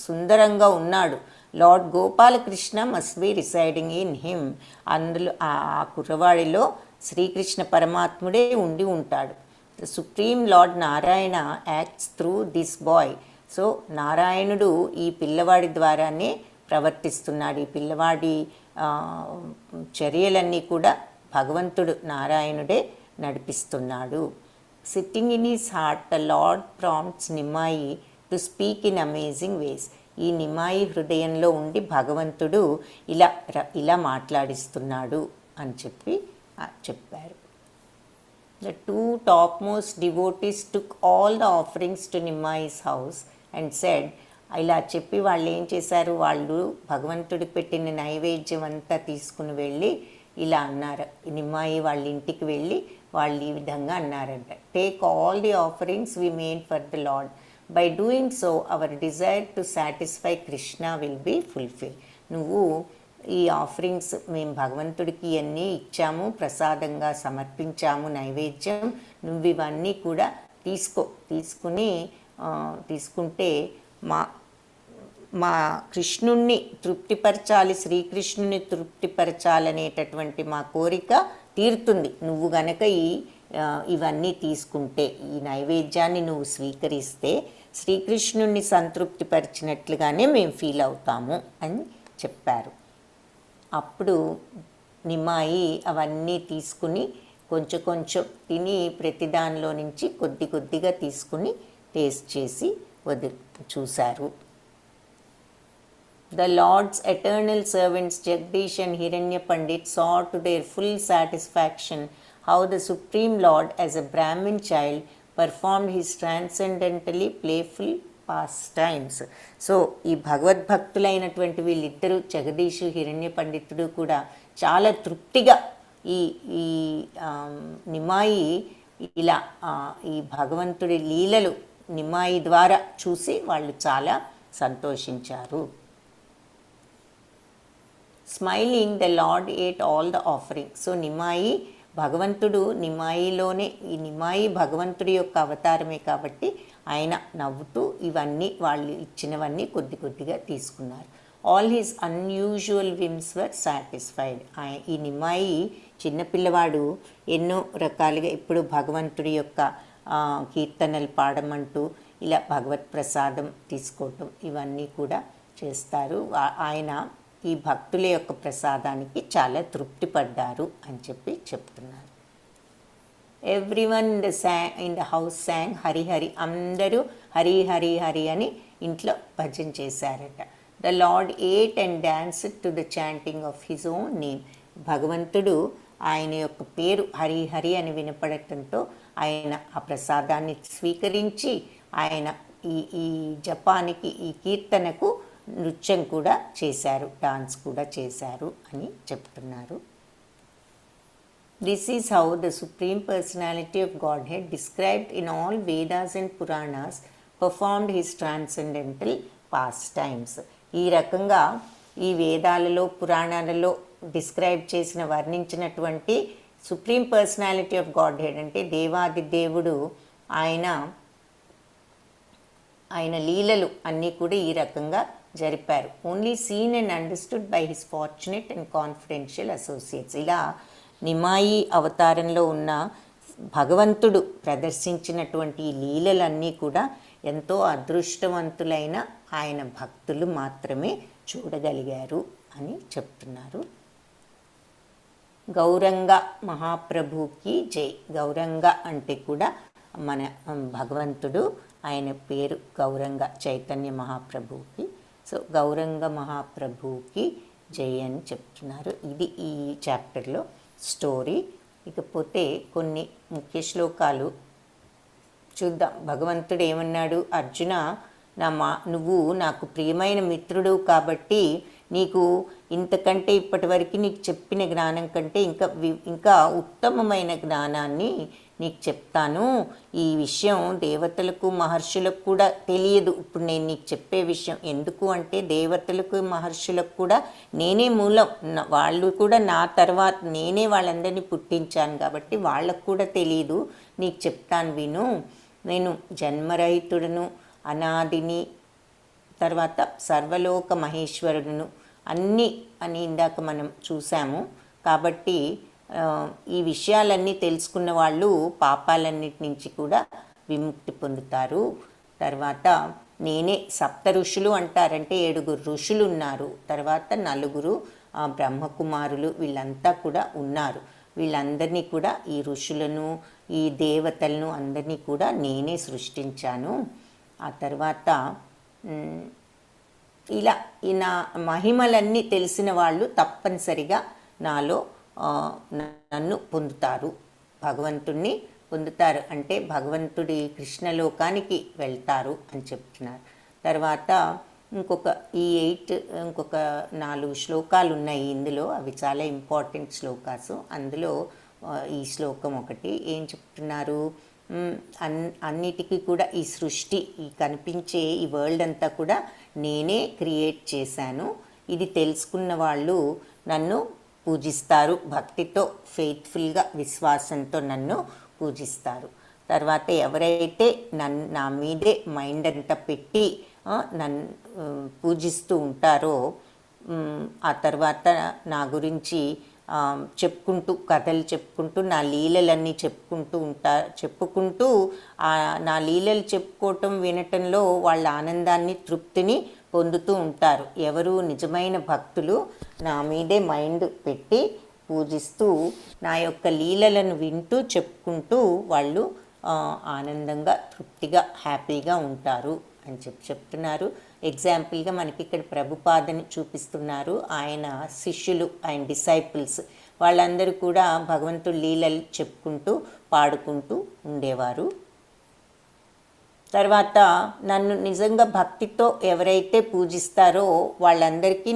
సుందరంగా ఉన్నాడు. Lord Gopalakrishna must be residing in him. అందులో ఆ కుర్రవాడిలో శ్రీకృష్ణ పరమాత్ముడే ఉండి ఉంటాడు. The supreme lord Narayana acts through this boy. So నారాయణుడు ఈ పిల్లవాడి ద్వారానే ప్రవర్తిస్తున్నాడు. ఈ పిల్లవాడి చర్యలన్నీ కూడా భగవంతుడు నారాయణుడే నడిపిస్తున్నాడు. Sitting in his heart the lord prompts Nimai to speak in amazing ways. ఈ నిమాయి హృదయంలో ఉండి భగవంతుడు ఇలా మాట్లాడిస్తున్నాడు అని చెప్పారు. The two top most devotees took all the offerings to Nimai's house and said. ఇలా చెప్పి వాళ్ళు ఏం చేశారు, వాళ్ళు భగవంతుడికి పెట్టిన నైవేద్యం అంతా తీసుకుని వెళ్ళి ఇలా అన్నారు. నిమ్మాయి వాళ్ళ ఇంటికి వెళ్ళి వాళ్ళు ఈ విధంగా అన్నారంట, take all the offerings we made for the lord. By doing so our desire to satisfy Krishna will be fulfil. నువ్వు ఈ ఆఫరింగ్స్ మేము భగవంతుడికి అన్నీ ఇచ్చాము, ప్రసాదంగా సమర్పించాము నైవేద్యం, నువ్వు ఇవన్నీ కూడా తీసుకుంటే మా కృష్ణుణ్ణి తృప్తిపరచాలి, శ్రీకృష్ణుని తృప్తిపరచాలనేటటువంటి మా కోరిక తీరుతుంది. నువ్వు గనక ఇవన్నీ తీసుకుంటే, ఈ నైవేద్యాన్ని నువ్వు స్వీకరిస్తే శ్రీకృష్ణుణ్ణి సంతృప్తిపరిచినట్లుగానే మేము ఫీల్ అవుతాము అని చెప్పారు. అప్పుడు నిమాయి అవన్నీ తీసుకుని కొంచెం కొంచెం తిని ప్రతి దానిలో నుంచి కొద్దిగా తీసుకుని టేస్ట్ చేసి చూశారు. The Lord's eternal servants Jagdish and Hiranya Pandit saw to their full satisfaction how the Supreme Lord as a Brahmin child performed his transcendently playful pastimes. So ఈ భగవద్భక్తులైనటువంటి వీళ్ళిద్దరూ జగదీష్ హిరణ్య పండితుడు కూడా చాలా తృప్తిగా ఈ నిమాయి ఇలా ఈ భగవంతుడి లీలలు నిమాయి ద్వారా చూసి వాళ్ళు చాలా సంతోషించారు. Smiling the lord ate all the offering. So Nimai భగవంతుడు నిమాయిలోనే, ఈ నిమాయి భగవంతుడి యొక్క అవతారమే కాబట్టి ఆయన నవ్వుతూ ఇవన్నీ వాళ్ళు ఇచ్చినవన్నీ కొద్దిగా తీసుకున్నారు. ఆల్ హిస్ అన్యూజువల్ విమ్స్ వర్ సాటిస్ఫైడ్. ఈ నిమాయి చిన్నపిల్లవాడు ఎన్నో రకాలుగా ఇప్పుడు భగవంతుడి యొక్క కీర్తనలు పాడమంటూ ఇలా భగవత్ ప్రసాదం తీసుకోవటం ఇవన్నీ కూడా చేస్తారు. ఆయన ఈ భక్తుల యొక్క ప్రసాదానికి చాలా తృప్తి పడ్డారు అని చెప్తున్నారు. Everyone in the house sang Hari Hari. అందరూ హరి హరి హరి అని ఇంట్లో భజన చేశారట. The lord ate and danced to the chanting of his own name. భగవంతుడు ఆయన యొక్క పేరు హరి హరి అని వినపడటంతో ఆయన ఆ ప్రసాదాన్ని స్వీకరించి ఆయన ఈ జపానికి, ఈ కీర్తనకు నృత్యం కూడా చేశారు, డాన్స్ కూడా చేశారు అని చెప్తున్నారు. This is how the supreme personality of Godhead described in all Vedas and Puranas performed his transcendental pastimes. ఈ రకంగా ఈ వేదాలలో పురాణాలలో డిస్క్రైబ్ చేసిన వర్ణించినటువంటి supreme personality of Godhead అంటే దేవాది దేవుడు ఆయన లీలలు అన్నీ కూడా ఈ రకంగా జరిపారు. Only seen and understood by his fortunate and confidential associates. ఇలా నిమాయి అవతారంలో ఉన్న భగవంతుడు ప్రదర్శించినటువంటి ఈ లీలలన్నీ కూడా ఎంతో అదృష్టవంతులైన ఆయన భక్తులు మాత్రమే చూడగలిగారు అని చెప్తున్నారు. గౌరంగ మహాప్రభుకి జై. గౌరంగ అంటే కూడా మన భగవంతుడు, ఆయన పేరు గౌరంగ చైతన్య మహాప్రభువుకి. సో గౌరంగ మహాప్రభువుకి జై అని చెప్తున్నారు. ఇది ఈ చాప్టర్లో స్టోరీ. ఇకపోతే కొన్ని ముఖ్య శ్లోకాలు చూద్దాం. భగవంతుడు ఏమన్నాడు, అర్జున నువ్వు నాకు ప్రియమైన మిత్రుడు కాబట్టి నీకు ఇంతకంటే ఇప్పటివరకు నీకు చెప్పిన జ్ఞానం కంటే ఇంకా ఉత్తమమైన జ్ఞానాన్ని నీకు చెప్తాను. ఈ విషయం దేవతలకు మహర్షులకు కూడా తెలియదు. ఇప్పుడు నేను నీకు చెప్పే విషయం ఎందుకు అంటే దేవతలకు మహర్షులకు కూడా నేనే మూలం, వాళ్ళు కూడా నా తర్వాత నేనే వాళ్ళందరినీ పుట్టించాను కాబట్టి వాళ్ళకు కూడా తెలియదు. నీకు చెప్తాను విను. నేను జన్మరహితుడును, అనాదిని, తర్వాత సర్వలోక మహేశ్వరుడును అన్నీ అని ఇందాక మనం చూసాము. కాబట్టి ఈ విషయాలన్నీ తెలుసుకున్న వాళ్ళు పాపాలన్నిటి నుంచి కూడా విముక్తి పొందుతారు. తర్వాత నేనే సప్త ఋషులు అంటారంటే 7 ఋషులు ఉన్నారు, తర్వాత 4 బ్రహ్మకుమారులు, వీళ్ళంతా కూడా ఉన్నారు. వీళ్ళందరినీ కూడా ఈ ఋషులను ఈ దేవతలను అందరినీ కూడా నేనే సృష్టించాను. ఆ తర్వాత ఇలా నా మహిమలన్నీ తెలిసిన వాళ్ళు తప్పనిసరిగా నాలో నన్ను పొందుతారు, భగవంతుణ్ణి పొందుతారు అంటే భగవంతుడి కృష్ణలోకానికి వెళ్తారు అని చెప్తున్నారు. తర్వాత ఇంకొక 4 శ్లోకాలు ఉన్నాయి ఇందులో. అవి చాలా ఇంపార్టెంట్ శ్లోకాసు. అందులో ఈ శ్లోకం ఒకటి ఏం చెప్తున్నారు, అన్నిటికీ కూడా ఈ సృష్టి, ఈ కనిపించే ఈ వరల్డ్ అంతా కూడా నేనే క్రియేట్ చేశాను. ఇది తెలుసుకున్న వాళ్ళు నన్ను పూజిస్తారు, భక్తితో ఫెయిత్ఫుల్గా విశ్వాసంతో నన్ను పూజిస్తారు. తర్వాత ఎవరైతే నా మీదే మైండ్ అంతా పెట్టి నన్ను పూజిస్తూ ఉంటారో, ఆ తర్వాత నా గురించి చెప్పుకుంటూ కథలు చెప్పుకుంటూ నా లీలలన్నీ చెప్పుకుంటూ నా లీలలు చెప్పుకోవటం వినటంలో వాళ్ళ ఆనందాన్ని తృప్తిని పొందుతూ ఉంటారు. ఎవరు నిజమైన భక్తులు నా మీదే మైండ్ పెట్టి పూజిస్తూ నా యొక్క లీలలను వింటూ చెప్పుకుంటూ వాళ్ళు ఆనందంగా తృప్తిగా హ్యాపీగా ఉంటారు అని చెప్తున్నారు. ఎగ్జాంపుల్గా మనకి ఇక్కడ ప్రభుపాదని చూపిస్తున్నారు. ఆయన శిష్యులు, ఆయన డిసైపుల్స్ వాళ్ళందరూ కూడా భగవంతుడి లీలలు చెప్పుకుంటూ పాడుకుంటూ ఉండేవారు. తర్వాత నన్ను నిజంగా భక్తితో ఎవరైతే పూజిస్తారో వాళ్ళందరికీ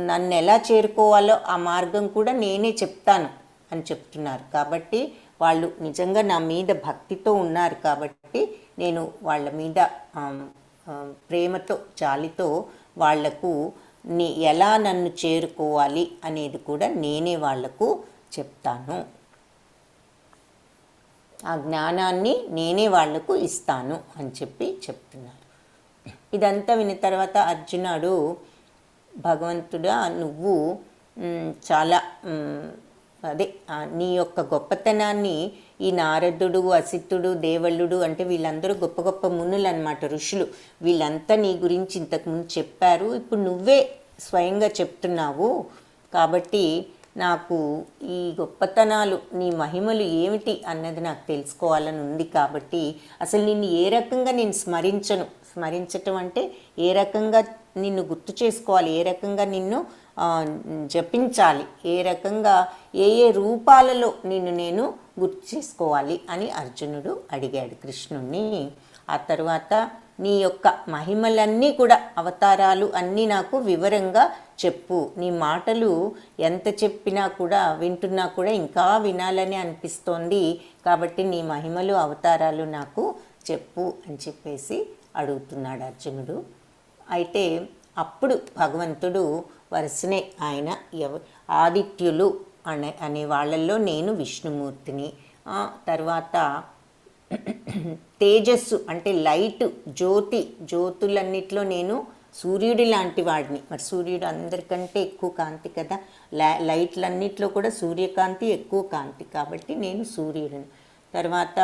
నన్ను ఎలా చేరుకోవాలో ఆ మార్గం కూడా నేనే చెప్తాను అని చెప్తున్నారు. కాబట్టి వాళ్ళు నిజంగా నా మీద భక్తితో ఉన్నారు కాబట్టి నేను వాళ్ళ మీద ప్రేమతో జాలితో వాళ్లకు ఎలా నన్ను చేరుకోవాలి అనేది కూడా నేనే వాళ్లకు చెప్తాను. ఆ జ్ఞానాన్ని నేనే వాళ్లకు ఇస్తాను అని చెప్తున్నారు. ఇదంతా విన్న తర్వాత అర్జునుడు, భగవంతుడా నువ్వు చాలా నీ యొక్క గొప్పతనాన్ని ఈ నారదుడు, అసితుడు, దేవళ్ళుడు అంటే వీళ్ళందరూ గొప్ప గొప్ప మునులు అన్నమాట, ఋషులు. వీళ్ళంతా నీ గురించి ఇంతకుముందు చెప్పారు, ఇప్పుడు నువ్వే స్వయంగా చెప్తున్నావు. కాబట్టి నాకు ఈ గొప్పతనాలు, నీ మహిమలు ఏమిటి అన్నది నాకు తెలుసుకోవాలని ఉంది. కాబట్టి అసలు నిన్ను ఏ రకంగా నేను స్మరించటం అంటే ఏ రకంగా నిన్ను గుర్తు చేసుకోవాలి, ఏ రకంగా నిన్ను జపించాలి, ఏ రకంగా ఏ రూపాలలో నిన్ను నేను గుర్తు చేసుకోవాలి అని అర్జునుడు అడిగాడు కృష్ణుణ్ణి. ఆ తర్వాత నీ యొక్క మహిమలన్నీ కూడా, అవతారాలు అన్నీ నాకు వివరంగా చెప్పు. నీ మాటలు ఎంత చెప్పినా కూడా, వింటున్నా కూడా ఇంకా వినాలని అనిపిస్తోంది. కాబట్టి నీ మహిమలు, అవతారాలు నాకు చెప్పు అని చెప్పేసి అడుగుతున్నాడు అర్జునుడు. అయితే అప్పుడు భగవంతుడు వరుసనే ఆయన ఆదిత్యులు అనే వాళ్ళల్లో నేను విష్ణుమూర్తిని. తర్వాత తేజస్సు అంటే లైట్, జ్యోతులన్నిట్లో నేను సూర్యుడి లాంటి వాడిని. మరి సూర్యుడు అందరికంటే ఎక్కువ కాంతి కదా, లైట్లన్నిట్లో కూడా సూర్యకాంతి ఎక్కువ కాంతి, కాబట్టి నేను సూర్యుడిని. తర్వాత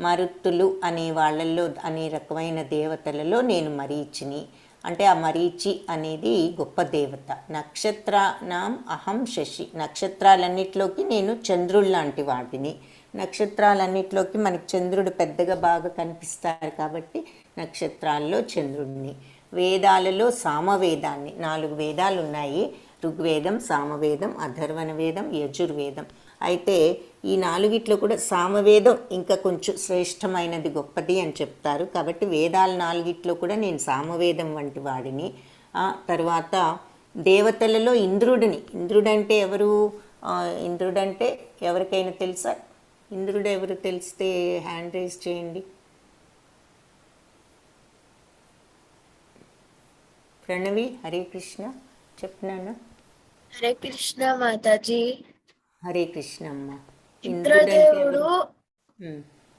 మరుత్తులు అనే వాళ్ళల్లో అనే రకమైన దేవతలలో నేను మరీచిని. అంటే ఆ మరీచి అనేది గొప్ప దేవత. నక్షత్రానాం అహం శశి, నక్షత్రాలన్నిట్లోకి నేను చంద్రుడు లాంటి వాడిని. నక్షత్రాలన్నిట్లోకి మనకి చంద్రుడు పెద్దగా బాగా కనిపిస్తారు కాబట్టి నక్షత్రాల్లో చంద్రుడిని. వేదాలలో సామవేదాన్ని, 4 వేదాలు ఉన్నాయి, ఋగ్వేదం, సామవేదం, అథర్వణ వేదం, యజుర్వేదం. అయితే ఈ 4 కూడా సామవేదం ఇంకా కొంచెం శ్రేష్టమైనది, గొప్పది అని చెప్తారు. కాబట్టి వేదాలు 4 కూడా నేను సామవేదం వంటి వాడిని. తర్వాత దేవతలలో ఇంద్రుడిని. ఇంద్రుడంటే ఎవరు? ఇంద్రుడంటే ఎవరికైనా తెలుసా? ఇంద్రుడు ఎవరు తెలిస్తే హ్యాండ్ రైజ్ చేయండి. ప్రణవి, హరే కృష్ణ చెప్తున్నాను. హరే కృష్ణ మాతాజీ. హరే కృష్ణ అమ్మ.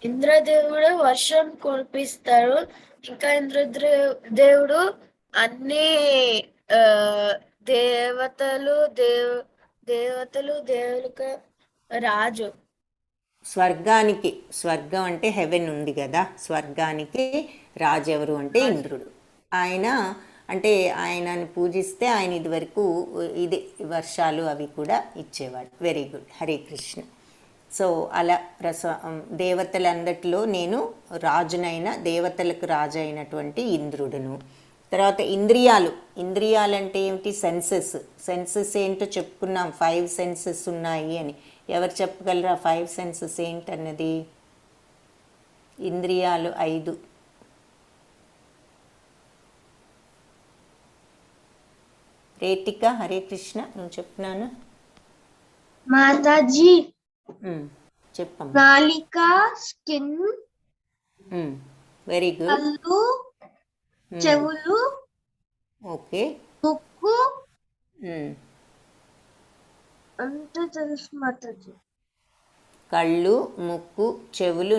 ఇంద్రదేవుడు వర్షం కురిపిస్తాడు. ఇంకా ఇంద్రదేవుడు అన్ని దేవులకు రాజు. స్వర్గం అంటే హెవెన్ ఉంది కదా, స్వర్గానికి రాజు ఎవరు అంటే ఇంద్రుడు. ఆయన అంటే ఆయనని పూజిస్తే ఆయన ఇదివరకు వర్షాలు అవి కూడా ఇచ్చేవాడు. Very good, Hare Krishna. So అలా దేవతలందరిలో నేను రాజునైన, దేవతలకు రాజు అయినటువంటి ఇంద్రుడును. తర్వాత ఇంద్రియాలు అంటే ఏమిటి? సెన్సెస్ ఏంటో చెప్పుకున్నాం. 5 సెన్సెస్ ఉన్నాయి అని. ఎవరు చెప్పగలరా 5 సెన్సెస్ ఏంటన్నది? ఇంద్రియాలు 5. రేటిక, హరే కృష్ణ, నువ్వు చెప్తున్నాను. మాతాజీ, చెప్పమ్మా. నాలిక, స్కిన్, వెరీ గుడ్. కళ్ళు, చెవులు, ఓకే, ముక్కు అంతా తెలుసు మాతాజీ. కళ్ళు, ముక్కు, చెవులు,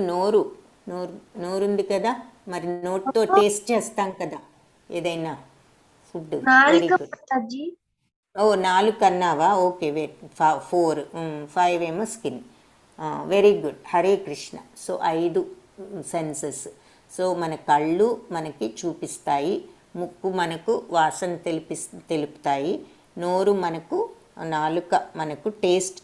నోరుంది కదా, మరి నోటితో టేస్ట్ చేస్తాం కదా ఏదైనా ఫుడ్. Very good. మాతాజీ, 4 అన్నావా? ఓకే, వెయిట్, 4, 5 ఏమో skin. Very good, Hare Krishna. So 5 senses. So మన కళ్ళు మనకి చూపిస్తాయి, ముక్కు మనకు వాసన తెలుపుతాయి, నోరు మనకు, నాలుక మనకు టేస్ట్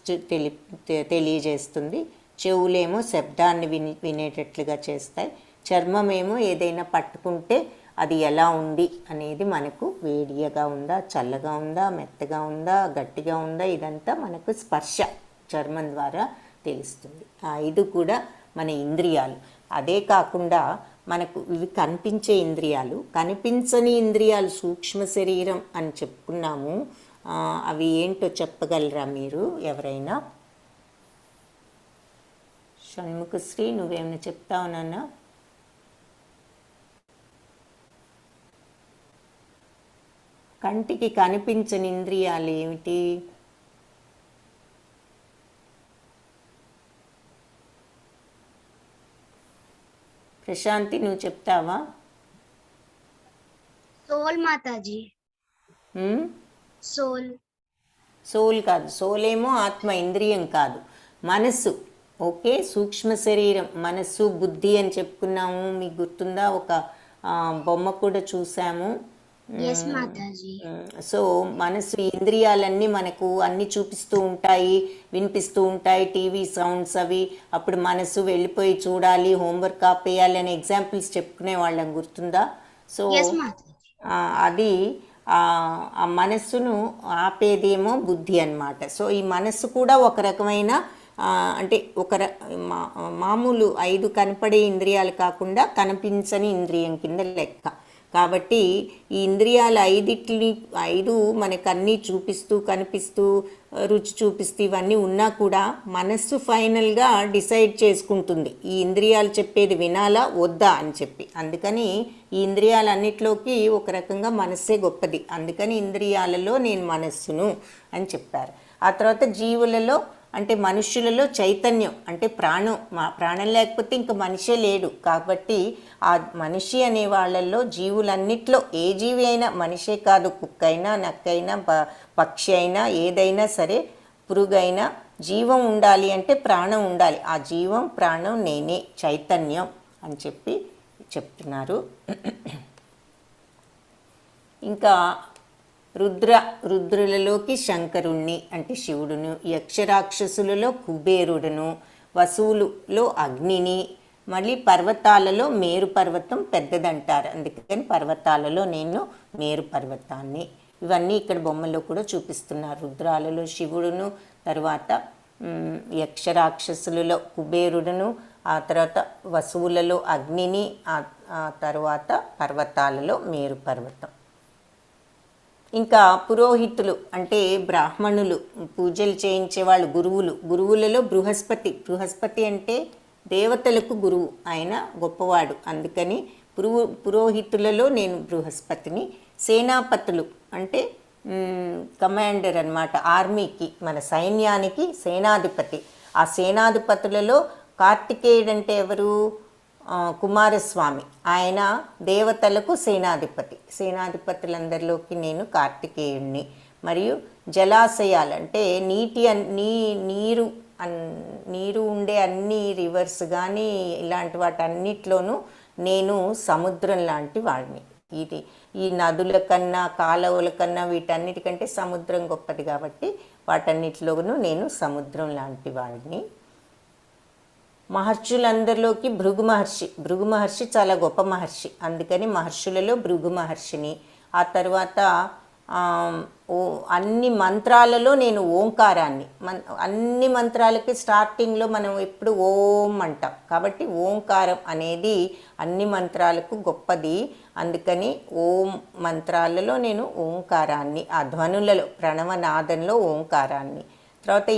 తెలియజేస్తుంది, చెవులేమో శబ్దాన్ని వినేటట్లుగా చేస్తాయి, చర్మమేమో ఏదైనా పట్టుకుంటే అది ఎలా ఉంది అనేది మనకు, వేడిగా ఉందా, చల్లగా ఉందా, మెత్తగా ఉందా, గట్టిగా ఉందా, ఇదంతా మనకు స్పర్శ చర్మం ద్వారా తెలుస్తుంది. ఆ 5 కూడా మన ఇంద్రియాలు. అదే కాకుండా మనకు ఇవి కనిపించే ఇంద్రియాలు, కనిపించని ఇంద్రియాలు సూక్ష్మ శరీరం అని చెప్పుకున్నాము. అవి ఏంటో చెప్పగలరా మీరు ఎవరైనా? షణ్ముఖశ్రీ, నువ్వేమైనా చెప్తావు నాన్న? కంటికి కనిపించని ఇంద్రియాలు ఏమిటి? ప్రశాంతి, నువ్వు చెప్తావా? సోల్ మాతాజీ. సోల్ కాదు, సోల్ ఏమో ఆత్మ, ఇంద్రియం కాదు, మనస్సు. ఓకే, సూక్ష్మ శరీరం, మనస్సు, బుద్ధి అని చెప్పుకున్నాము. మీకు గుర్తుందా? ఒక బొమ్మ కూడా చూసాము. సో మనసు, ఇంద్రియాలన్నీ మనకు అన్నీ చూపిస్తూ ఉంటాయి, వినిపిస్తూ ఉంటాయి, టీవీ సౌండ్స్ అవి. అప్పుడు మనసు వెళ్ళిపోయి చూడాలి, హోంవర్క్ ఆపేయాలి అనే ఎగ్జాంపుల్స్ చెప్పుకునే వాళ్ళం, గుర్తుందా? సో అది ఆ మనస్సును ఆపేదేమో బుద్ధి అన్నమాట. సో ఈ మనస్సు కూడా ఒక రకమైన అంటే మామూలు 5 కనపడే ఇంద్రియాలు కాకుండా కనిపించని ఇంద్రియం కింద లెక్క. కాబట్టి ఈ ఇంద్రియాలు 5 మనకు అన్నీ చూపిస్తూ, కనిపిస్తూ, రుచి చూపిస్తే ఇవన్నీ ఉన్నా కూడా మనస్సు ఫైనల్గా డిసైడ్ చేసుకుంటుంది ఈ ఇంద్రియాలు చెప్పేది వినాలా వద్దా అని చెప్పి. అందుకని ఈ ఇంద్రియాలన్నిటిలోకి ఒక రకంగా మనస్సే గొప్పది. అందుకని ఇంద్రియాలలో నేను మనస్సును అని చెప్పారు. ఆ తర్వాత జీవులలో అంటే మనుష్యులలో చైతన్యం అంటే ప్రాణం. ప్రాణం లేకపోతే ఇంక మనిషే లేడు. కాబట్టి ఆ మనిషి అనే వాళ్ళల్లో జీవులన్నిట్లో ఏ జీవి అయినా, మనిషే కాదు, కుక్క అయినా, నక్కైనా, పక్షి అయినా, ఏదైనా సరే, పురుగైనా, జీవం ఉండాలి అంటే ప్రాణం ఉండాలి. ఆ జీవం ప్రాణం నేనే, చైతన్యం అని చెప్పి చెప్తున్నారు. ఇంకా రుద్రులలోకి శంకరుణ్ణి అంటే శివుడును, యక్షరాక్షసులలో కుబేరుడును, వసువులలో అగ్నిని, మళ్ళీ పర్వతాలలో మేరు పర్వతం పెద్దదంటారు. అందుకని పర్వతాలలో నేను మేరు పర్వతాన్ని. ఇవన్నీ ఇక్కడ బొమ్మలో కూడా చూపిస్తున్నారు. రుద్రాలలో శివుడును, తర్వాత యక్షరాక్షసులలో కుబేరుడును, ఆ తర్వాత వసువులలో అగ్నిని, ఆ తర్వాత పర్వతాలలో మేరు పర్వతం. ఇంకా పురోహితులు అంటే బ్రాహ్మణులు, పూజలు చేయించేవాళ్ళు, గురువులలో బృహస్పతి అంటే దేవతలకు గురువు, ఆయన గొప్పవాడు. అందుకని పురోహితులలో నేను బృహస్పతిని. సేనాపతులు అంటే కమాండర్ అన్నమాట, ఆర్మీకి, మన సైన్యానికి సేనాధిపతి. ఆ సేనాధిపతులలో కార్తికేయుడు అంటే ఎవరు? కుమారస్వామి, ఆయన దేవతలకు సేనాధిపతి. సేనాధిపతులందరిలోకి నేను కార్తికేయుణ్ణి. మరియు జలాశయాలు అంటే నీరు ఉండే అన్ని రివర్స్ కానీ ఇలాంటి వాటన్నిటిలోనూ నేను సముద్రం లాంటి వాడిని. ఈ నదుల కన్నా, కాలువల కన్నా, వీటన్నిటికంటే సముద్రం గొప్పది కాబట్టి వాటన్నిటిలోనూ నేను సముద్రం లాంటి వాడిని. మహర్షులందరిలోకి భృగు మహర్షి చాలా గొప్ప మహర్షి. అందుకని మహర్షులలో భృగు మహర్షిని. ఆ తర్వాత అన్ని మంత్రాలలో నేను ఓంకారాన్ని. అన్ని మంత్రాలకి స్టార్టింగ్లో మనం ఎప్పుడు ఓం అంటాం. కాబట్టి ఓంకారం అనేది అన్ని మంత్రాలకు గొప్పది. అందుకని ఓం మంత్రాలలో నేను ఓంకారాన్ని, ఆ ధ్వనులలో ప్రణవనాదంలో ఓంకారాన్ని. తర్వాత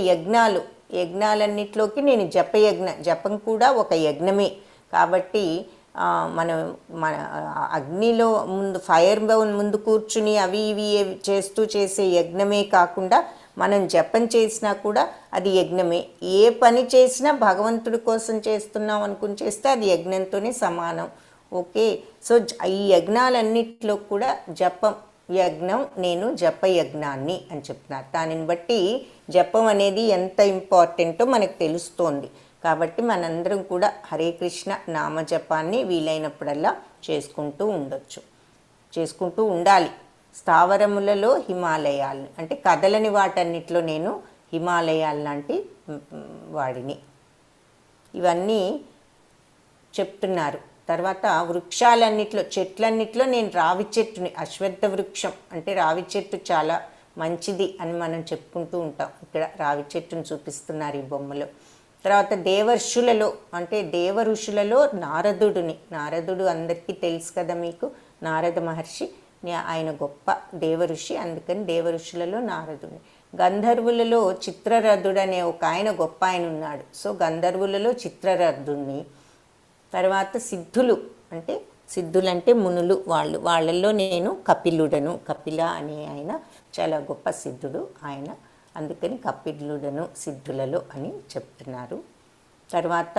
యజ్ఞాలన్నిటిలోకి నేను జపం కూడా ఒక యజ్ఞమే. కాబట్టి మన అగ్నిలో ఫైర్ బౌన్ ముందు కూర్చుని అవి ఇవి చేసే యజ్ఞమే కాకుండా మనం జపం చేసినా కూడా అది యజ్ఞమే. ఏ పని చేసినా భగవంతుడి కోసం చేస్తున్నాం అనుకుని చేస్తే అది యజ్ఞంతోనే సమానం. ఓకే, సో ఈ యజ్ఞాలన్నిటిలో కూడా యజ్ఞం నేను జపయజ్ఞాన్ని అని చెప్తున్నారు. దానిని బట్టి జపం అనేది ఎంత ఇంపార్టెంటో మనకు తెలుస్తోంది. కాబట్టి మనందరం కూడా హరే కృష్ణ నామజపాన్ని వీలైనప్పుడల్లా చేసుకుంటూ ఉండాలి. స్థావరములలో హిమాలయాలు అంటే కదలని వాటన్నిటిలో నేను హిమాలయాలు లాంటి వాడిని. ఇవన్నీ చెప్తున్నారు. తర్వాత చెట్లన్నిట్లో నేను రావి చెట్టుని, అశ్వత్థ వృక్షం అంటే రావి చెట్టు చాలా మంచిది అని మనం చెప్పుకుంటూ ఉంటాం. ఇక్కడ రావి చెట్టును చూపిస్తున్నారు ఈ బొమ్మలో. తర్వాత దేవర్షులలో అంటే దేవ ఋషులలో నారదుడు అందరికీ తెలుసు కదా మీకు, నారద మహర్షి, ఆయన గొప్ప దేవ ఋషి. అందుకని దేవ ఋషులలో నారదుని. గంధర్వులలో చిత్రరథుడు అనే ఒక ఆయన గొప్ప ఆయన ఉన్నాడు. సో గంధర్వులలో చిత్రరథుడిని. తర్వాత సిద్ధులు అంటే మునులు, వాళ్ళల్లో నేను కపిలుడను. కపిల అనే ఆయన చాలా గొప్ప సిద్ధుడు ఆయన. అందుకని కపిలుడను సిద్ధులలో అని చెప్తున్నారు. తర్వాత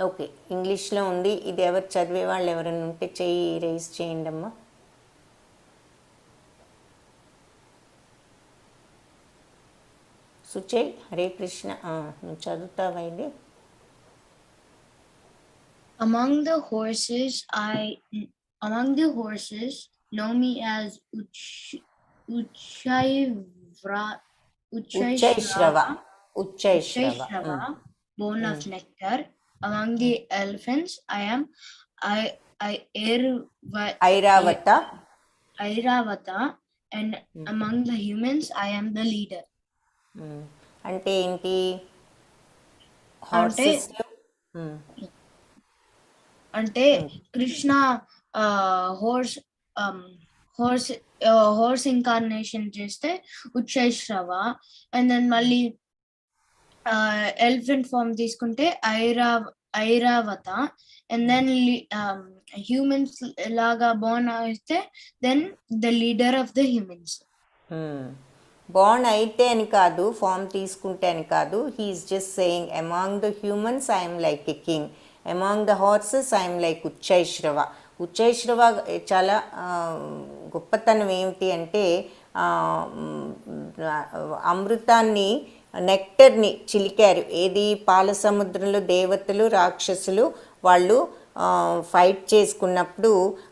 ఓకే, ఇంగ్లీష్లో ఉంది. ఇది ఎవరు చదివే వాళ్ళు ఎవరైనా ఉంటే చెయ్యి రైజ్ చేయండి అమ్మా. సుచయ్, హరే కృష్ణ, నువ్వు చదువుతావా ఇది? Among the horses, know me as Uchchaishrava, bone of nectar. Among the elephants, I am Airavata, and among the humans, I am the leader. అంటే ఏంటి? హార్సెస్ అంటే కృష్ణ horse incarnation చేస్తే ఉచ్చైశ్రవ, అండ్ దెన్ మళ్ళీ ఎలిఫెంట్ ఫామ్ తీసుకుంటే Airavata, and then humans లాగా born అయితే then the leader of the humans. బాండ్ అయితే అని కాదు, ఫామ్ తీసుకుంటే అని కాదు. He's just saying among the humans I'm like a king, among the horses I'm like Uchchaihshrava. Uchchaihshrava చాలా గొప్పతనం ఏమిటి అంటే అమృతాన్ని, నెక్టర్ని చిలికారు. ఏది పాల సముద్రంలో దేవతలు రాక్షసులు వాళ్ళు ఫైట్ చేసుకున్నప్పుడు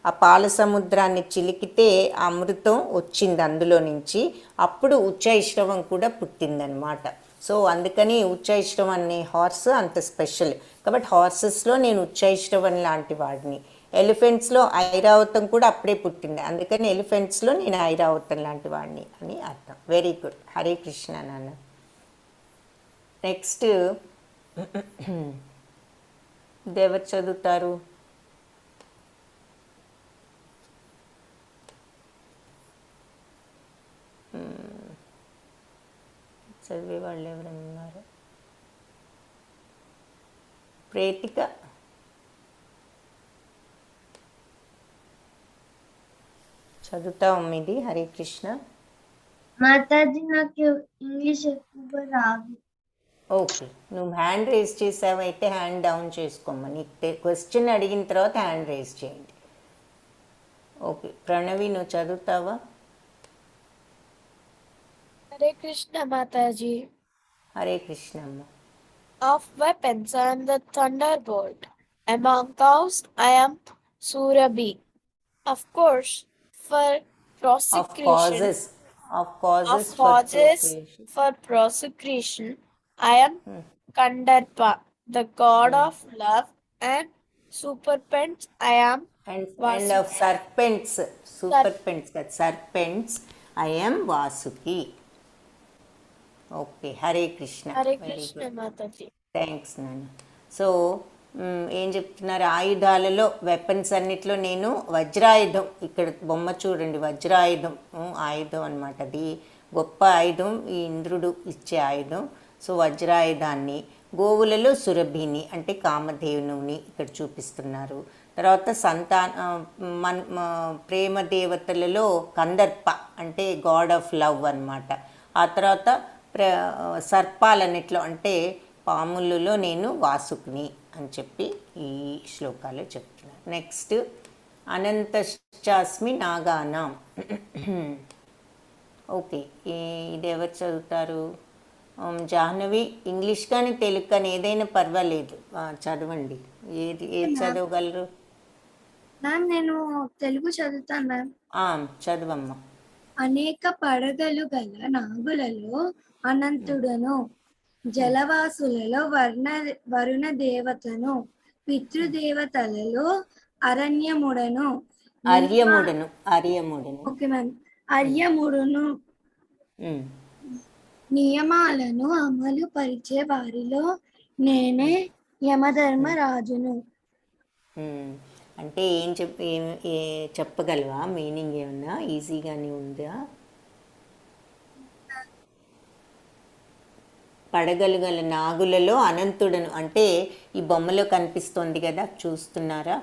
ఆ పాల సముద్రాన్ని చిలికితే అమృతం వచ్చింది అందులో నుంచి. అప్పుడు ఉచ్చైశ్రవం కూడా పుట్టిందనమాట. సో అందుకని ఉచ్చైశ్రవం అనే హార్స్ అంత స్పెషల్. కాబట్టి హార్సెస్లో నేను ఉచ్చైశ్రవం లాంటి వాడిని. ఎలిఫెంట్స్లో ఐరావతం కూడా అప్పుడే పుట్టింది, అందుకని ఎలిఫెంట్స్లో నేను ఐరావతం లాంటి వాడిని అని అర్థం. Very good. హరే కృష్ణ నాన్న. నెక్స్ట్ ఎవరు చదువుతారు? చదివే వాళ్ళు ఎవరైనా ఉన్నారు? ప్రేతిక, చదువుతాం ఇది. హరే కృష్ణ. మాతాజీ నాకు ఇంగ్లీష్ ఎక్కువగా రాదు. ఓకే, నువ్వు హ్యాండ్ రేస్ చేసావైతే హ్యాండ్ డౌన్ చేసుకోమ్మా. నీకు క్వశ్చన్ అడిగిన తర్వాత హ్యాండ్ రేస్ చేయండి. ఓకే, ప్రణవి నువ్వు చదువుతావా? Hare Krishna Mataji. Hare Krishna అమ్మ. Of weapons I am the thunderbolt. Among cows I am Surabhi. Of course, for Of prosecution, causes, of causes of for causes procreation. for prosecution, I am Kandarpa, the god of love, and serpents I am And of serpents, serpents, serpents, I am Vasuki. Okay, Hare Krishna. Hare very Krishna good, Mataji. Thanks నాన్న. So ఏం చెప్తున్నారు? ఆయుధాలలో, weapons అన్నిట్లో నేను వజ్రాయుధం, ఇక్కడ బొమ్మ చూడండి, వజ్రాయుధం ఆయుధం అనమాట. అది గొప్ప ఆయుధం, ఈ ఇంద్రుడు ఇచ్చే ఆయుధం. సో వజ్రాయుధాన్ని, గోవులలో సురభిని అంటే కామధేనుని ఇక్కడ చూపిస్తున్నారు. తర్వాత ప్రేమ దేవతలలో కందర్ప అంటే గాడ్ ఆఫ్ లవ్ అన్నమాట. ఆ తర్వాత సర్పాలన్నిట్లో అంటే పాములలో నేను వాసుకుని అని చెప్పి ఈ శ్లోకాలు చెప్తున్నాను. నెక్స్ట్ అనంతశ్చాస్మి నాగానాం. ఓకే, ఇది ఎవరు చదువుతారు? జాహ్నవి, ఇంగ్లీష్ కానీ తెలుగు కానీ ఏదైనా పర్వాలేదు, చదవండి. ఏది చదవగలరు? మ్యామ్ నేను తెలుగు చదువుతాను మ్యామ్. చదవమ్మా. అనేక పడగలు గల నాగులలో అనంతుడను, జలవాసులలో వరుణ దేవతను, పితృదేవతలలో అరణ్యముడను. ఆర్యముడను. Okay ma'am. అర్యముడును. నియమాలను అమలు పరిచే వారిలో నేనే యమధర్మరాజును. అంటే ఏం చెప్పగలవా? మీనింగ్ ఏమన్నా ఈజీగానే ఉందా? పడగలు గల నాగులలో అనంతుడను అంటే ఈ బొమ్మలో కనిపిస్తోంది కదా, చూస్తున్నారా?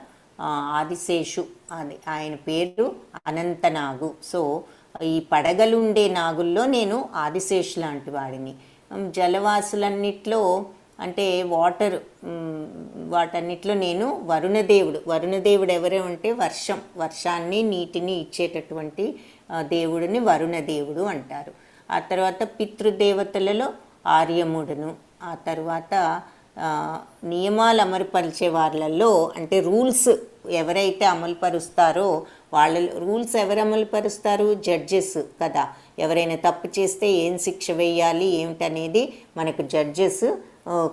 ఆదిశేషు, అది ఆయన పేరు అనంతనాగు. సో ఈ పడగలుండే నాగుల్లో నేను ఆదిశేషు లాంటి వాడిని. జలవాసులన్నిట్లో అంటే వాటన్నిటిలో నేను వరుణదేవుడు ఎవరు అంటే వర్షాన్ని నీటిని ఇచ్చేటటువంటి దేవుడిని వరుణదేవుడు అంటారు. ఆ తర్వాత పితృదేవతలలో ఆర్యముడును. ఆ తర్వాత నియమాలు అమలుపరిచే వాళ్ళల్లో అంటే రూల్స్ ఎవరైతే అమలుపరుస్తారో వాళ్ళలో రూల్స్ ఎవరు అమలుపరుస్తారు? జడ్జెస్ కదా. ఎవరైనా తప్పు చేస్తే ఏం శిక్ష వేయాలి ఏమిటనేది మనకు జడ్జెస్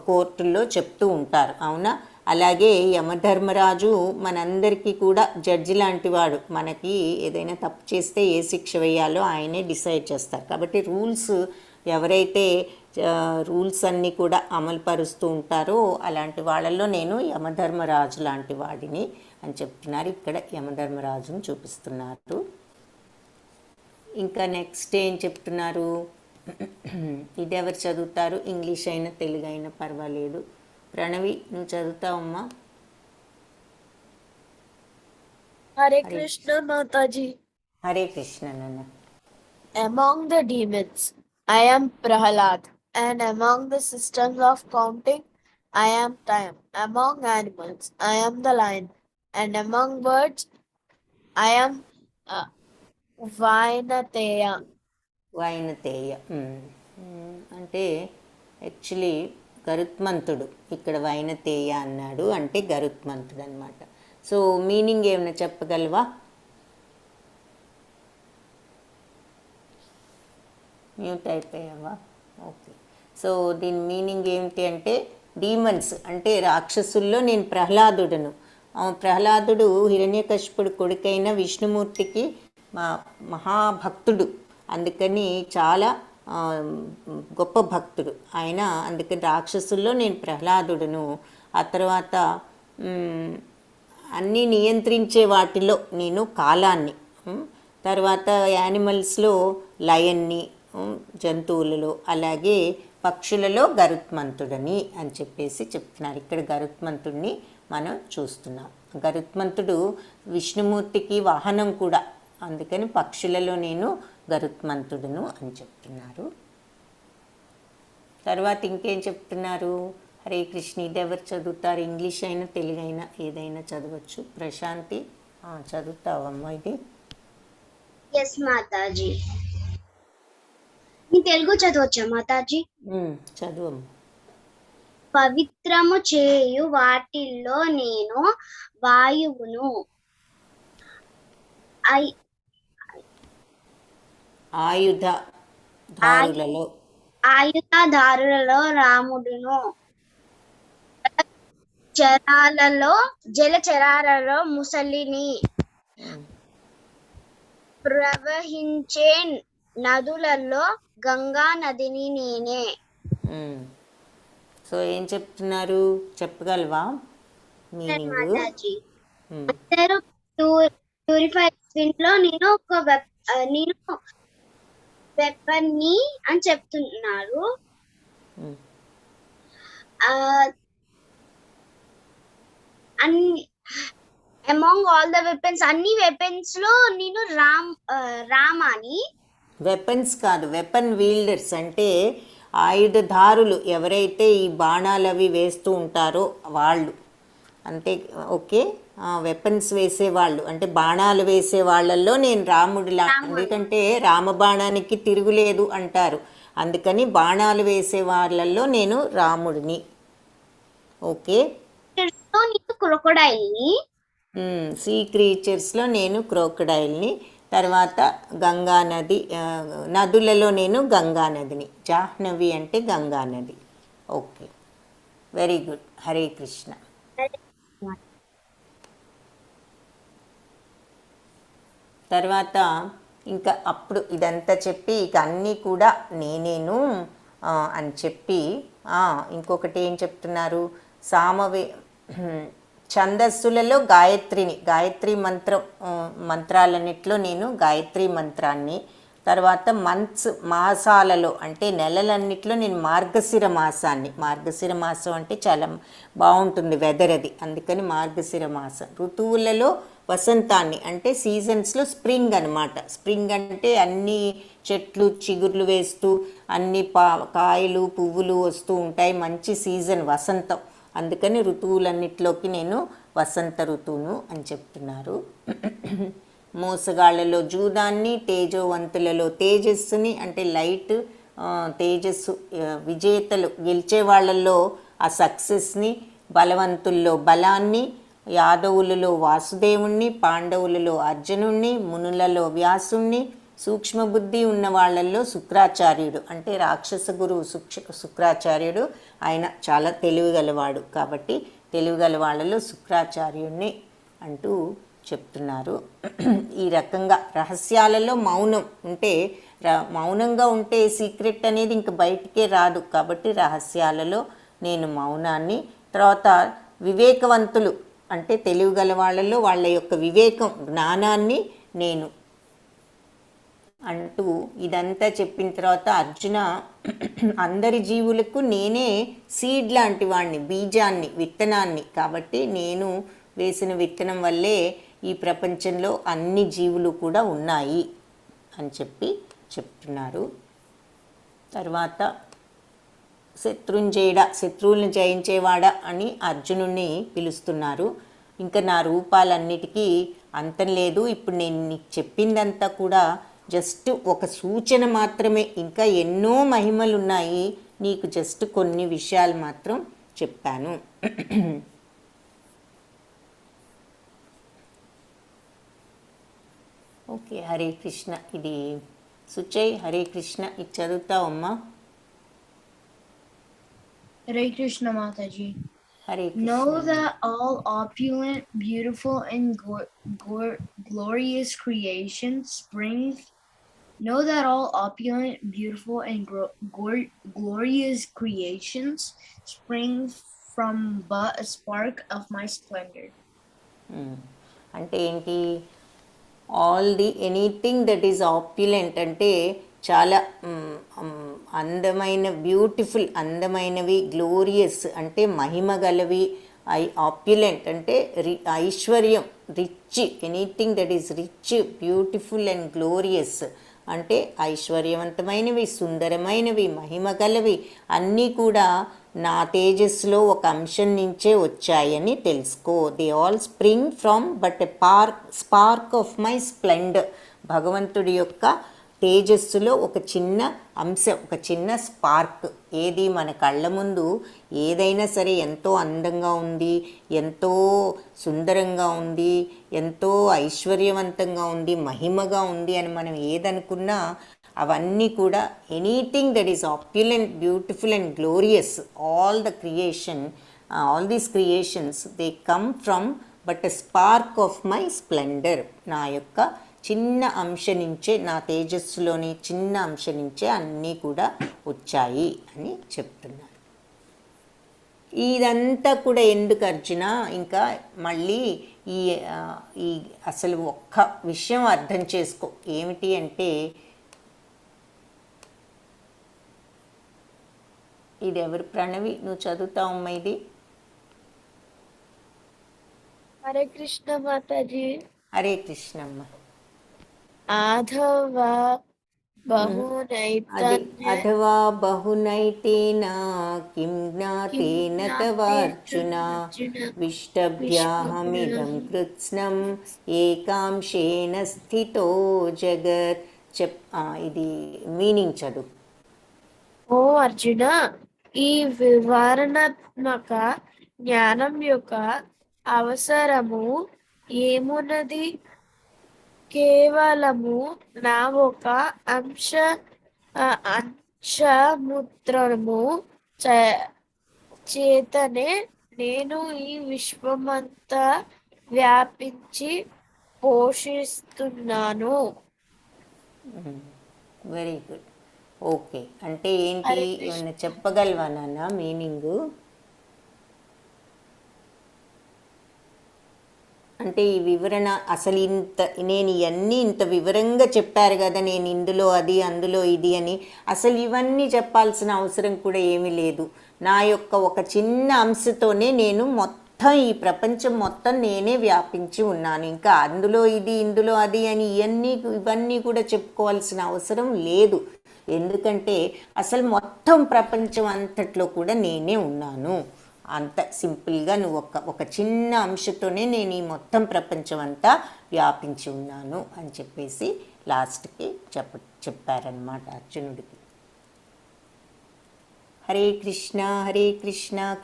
కోర్టుల్లో చెప్తూ ఉంటారు, అవునా? అలాగే యమధర్మరాజు మనందరికీ కూడా జడ్జి లాంటి వాడు. మనకి ఏదైనా తప్పు చేస్తే ఏ శిక్ష వేయాలో ఆయనే డిసైడ్ చేస్తారు. కాబట్టి రూల్స్ ఎవరైతే రూల్స్ అన్నీ కూడా అమలుపరుస్తూ ఉంటారో అలాంటి వాళ్ళల్లో నేను యమధర్మరాజు లాంటి వాడిని అని చెప్తున్నారు. ఇక్కడ యమధర్మరాజుని చూపిస్తున్నారు. ఇంకా నెక్స్ట్ ఏం చెప్తున్నారు? ఇది ఎవరు చదువుతారు? ఇంగ్లీష్ అయినా తెలుగు అయినా పర్వాలేదు. ప్రణవి, నువ్వు చదువుతావమ్మా? Hare Krishna Mataji. Hare Krishna నాన్న. Among the demons, I am Prahalad, and among the systems of counting, I am time. Among animals, I am the lion, and among birds, I am uh, Vainateya. Vainateya అంటే actually గరుత్మంతుడు. ఇక్కడ వైనతేయ అన్నాడు అంటే గరుత్మంతుడు అనమాట. So meaning ఏమైనా చెప్పగలవా? Mute అయిపోయావా? Okay. So దీని మీనింగ్ ఏమిటి అంటే డీమన్స్ అంటే రాక్షసుల్లో నేను ప్రహ్లాదుడను. ప్రహ్లాదుడు హిరణ్యకశిపుడు కొడుకైన విష్ణుమూర్తికి మహాభక్తుడు, అందుకని చాలా గొప్ప భక్తుడు ఆయన. అందుకని రాక్షసుల్లో నేను ప్రహ్లాదుడును. ఆ తర్వాత అన్నీ నియంత్రించే వాటిలో నేను కాలాన్ని, తర్వాత యానిమల్స్లో లయన్ని, జంతువులలో అలాగే పక్షులలో గరుత్మంతుడని అని చెప్పేసి చెప్తున్నారు. ఇక్కడ గరుత్మంతుడిని మనం చూస్తున్నాం. గరుత్మంతుడు విష్ణుమూర్తికి వాహనం కూడా, అందుకని పక్షులలో నేను గరుత్మంతుడును అని చెప్తున్నారు. తర్వాత ఇంకేం చెప్తున్నారు? హరే కృష్ణ, ఇది ఎవరు చదువుతారు? ఇంగ్లీష్ అయినా తెలుగు అయినా ఏదైనా చదవచ్చు. ప్రశాంతి, చదువుతావమ్మా ఇది? ఎస్ మాతాజీ. నీ తెలుగు చదవచ్చా మాతాజీ? చదువమ్మా. పవిత్రము చేయు వాటిల్లో నేను వాయువును, ఆయుధదారులలో రాముడును, జలచరాలలో ముసలిని, ప్రవహించే నదులలో గంగా నదిని నేనే. సో ఏం చెప్తున్నారు? చెప్పగలవా మీనింగ్? లో నేను ఒక వెపన్ ని అని చెప్తున్నారు. అమాంగ్ ఆల్ ద వెపన్స్, అన్ని వెపన్స్ లో నేను రామాని. వెపన్స్ కాదు, వెపన్ వీల్డర్స్ అంటే ఆయుధదారులు ఎవరైతే ఈ బాణాలు అవి వేస్తూ ఉంటారో వాళ్ళు, అంటే ఓకే, వెపన్స్ వేసేవాళ్ళు అంటే బాణాలు వేసే వాళ్ళల్లో నేను రాముడిలా, ఎందుకంటే రామబాణానికి తిరుగులేదు అంటారు, అందుకని బాణాలు వేసే వాళ్ళల్లో నేను రాముడిని. ఓకే. క్రొకొడైల్ని, సీ క్రీచర్స్లో నేను క్రోకడైల్ని. తర్వాత గంగా నది, నదులలో నేను గంగా నదిని. జాహ్నవి అంటే గంగా నది. Okay, very good. Hare Krishna. తర్వాత ఇంకా అప్పుడు ఇదంతా చెప్పి ఇక అన్నీ కూడా నేనేను అని చెప్పి ఇంకొకటి ఏం చెప్తున్నారు? ఛందస్సులలో గాయత్రి మంత్రాలన్నిట్లో నేను గాయత్రి మంత్రాన్ని. తర్వాత మాసాలలో అంటే నెలలన్నిట్లో నేను మార్గశిర మాసం అంటే చాలా బాగుంటుంది వెదర్ అది, అందుకని మార్గశిర మాసం. ఋతువులలో వసంతాన్ని అంటే సీజన్స్లో స్ప్రింగ్ అనమాట. స్ప్రింగ్ అంటే అన్ని చెట్లు చిగుర్లు వేస్తూ అన్ని కాయలు పువ్వులు వస్తూ ఉంటాయి, మంచి సీజన్ వసంతం, అందుకని ఋతువులన్నిట్లోకి నేను వసంత ఋతువును అని చెప్తున్నారు. మోసగాళ్లలో జూదాన్ని, తేజోవంతులలో తేజస్సుని అంటే లైట్, తేజస్సు, విజేతలు గెలిచే వాళ్ళల్లో ఆ సక్సెస్ని, బలవంతుల్లో బలాన్ని, యాదవులలో వాసుదేవుణ్ణి, పాండవులలో అర్జునుణ్ణి, మునులలో వ్యాసుణ్ణి, సూక్ష్మబుద్ధి ఉన్న వాళ్ళల్లో శుక్రాచార్యుడు అంటే రాక్షస గురువు శుక్రాచార్యుడు, ఆయన చాలా తెలివిగలవాడు కాబట్టి తెలివిగల వాళ్ళలో శుక్రాచార్యుడిని అంటూ చెప్తున్నారు. ఈ రకంగా రహస్యాలలో మౌనం ఉంటే, మౌనంగా ఉంటే సీక్రెట్ అనేది ఇంక బయటికే రాదు, కాబట్టి రహస్యాలలో నేను మౌనాన్ని. తర్వాత వివేకవంతులు అంటే తెలివిగల వాళ్ళలో వాళ్ళ యొక్క వివేకం జ్ఞానాన్ని నేను అంటూ ఇదంతా చెప్పిన తర్వాత అర్జున అందరి జీవులకు నేనే సీడ్ లాంటి వాడిని, బీజాన్ని, విత్తనాన్ని, కాబట్టి నేను వేసిన విత్తనం వల్లే ఈ ప్రపంచంలో అన్ని జీవులు కూడా ఉన్నాయి అని చెప్తున్నారు. తర్వాత శత్రువులను జయించేవాడా అని అర్జునుడిని పిలుస్తున్నారు. ఇంకా నా రూపాలన్నిటికీ అంతం లేదు. ఇప్పుడు నేను నీకు చెప్పిందంతా కూడా జస్ట్ ఒక సూచన మాత్రమే, ఇంకా ఎన్నో మహిమలు ఉన్నాయి, నీకు జస్ట్ కొన్ని విషయాలు మాత్రం చెప్పాను. ఓకే, హరే కృష్ణ. ఇది సుచయ్, హరే కృష్ణ, ఇది చదువుతావమ్మా. Hare Krishna Mataji. Hare Know Krishna. that all opulent, beautiful, and glorious creations spring. Know that all opulent, beautiful, and glorious creations spring from but a spark of my splendor. అంటే ఏంటి? ఎనీథింగ్ దట్ ఈజ్ ఆప్యులెంట్ అంటే చాలా అందమైన, beautiful, అందమైనవి, glorious అంటే మహిమ గలవి, ఆప్యులెంట్ అంటే ఐశ్వర్యం, rich, anything that is rich, beautiful and glorious అంటే ఐశ్వర్యవంతమైనవి, సుందరమైనవి, మహిమ గలవి అన్నీ కూడా నా తేజస్సులో ఒక అంశం నుంచే వచ్చాయని తెలుసుకో. They all spring from but a spark of my Splendor. భగవంతుడి యొక్క తేజస్సులో ఒక చిన్న అంశం, ఒక చిన్న స్పార్క్. ఏది? మన కళ్ళ ముందు ఏదైనా సరే ఎంతో అందంగా ఉంది, ఎంతో సుందరంగా ఉంది, ఎంతో ఐశ్వర్యవంతంగా ఉంది, మహిమగా ఉంది అని మనం ఏదనుకున్నా అవన్నీ కూడా anything that is opulent, beautiful and glorious, all these creations they come from but a spark of my splendour. నా యొక్క చిన్న అంశ నుంచే, నా తేజస్సులోని చిన్న అంశ నుంచే అన్నీ కూడా వచ్చాయి అని చెప్తున్నారు. ఇదంతా కూడా ఎందుకు అర్జున? ఇంకా మళ్ళీ ఈ అసలు ఒక్క విషయం అర్థం చేసుకో. ఏమిటి అంటే, ఇది ఎవరు? ప్రణవి, నువ్వు చదువుతావమ్మా ఇది. హరే కృష్ణ మాతాజీ. హరే కృష్ణమ్మ. అథవా బహునైతేన కిం జ్ఞాతేన తవార్జున విష్టభ్యాహమిదం కృత్స్నం ఏకాంశేన స్థితో జగత్. ఇది మీనింగ్ చదువు. ఓ అర్జున, ఈ వివరణాత్మక జ్ఞానం యొక్క అవసరము ఏమున్నది? కేవలము నా ఒక అంశముద్రము చేతనే నేను ఈ విశ్వమంతా వ్యాపించి పోషిస్తున్నాను. Very good. ఓకే, అంటే ఏంటి? ఏమన్నా చెప్పగలవా నాన్న మీనింగు? అంటే ఈ వివరణ అసలు నేను ఇవన్నీ ఇంత వివరంగా చెప్పారు కదా, నేను ఇందులో అది, అందులో ఇది అని. అసలు ఇవన్నీ చెప్పాల్సిన అవసరం కూడా ఏమీ లేదు. నా యొక్క ఒక చిన్న అంశతోనే నేను మొత్తం ఈ ప్రపంచం మొత్తం నేనే వ్యాపించి ఉన్నాను. ఇంకా అందులో ఇది, ఇందులో అది అని ఇవన్నీ కూడా చెప్పుకోవాల్సిన అవసరం లేదు. ఎందుకంటే అసలు మొత్తం ప్రపంచం అంతట్లో కూడా నేనే ఉన్నాను. అంత సింపుల్గా నువ్వు ఒక చిన్న అంశతోనే నేను ఈ మొత్తం ప్రపంచం అంతా వ్యాపించి ఉన్నాను అని చెప్పేసి లాస్ట్కి చెప్పారనమాట అర్జునుడికి. హరే కృష్ణ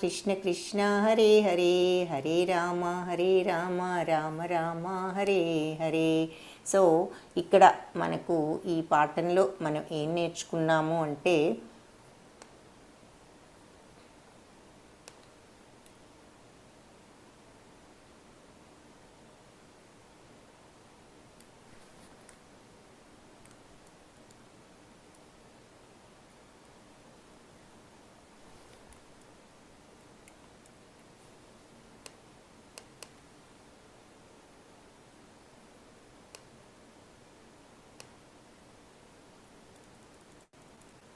కృష్ణ కృష్ణ హరే హరే, హరే రామ రామ రామ హరే హరే. సో ఇక్కడ మనకు ఈ పాఠంలో మనం ఏం నేర్చుకున్నాము అంటే,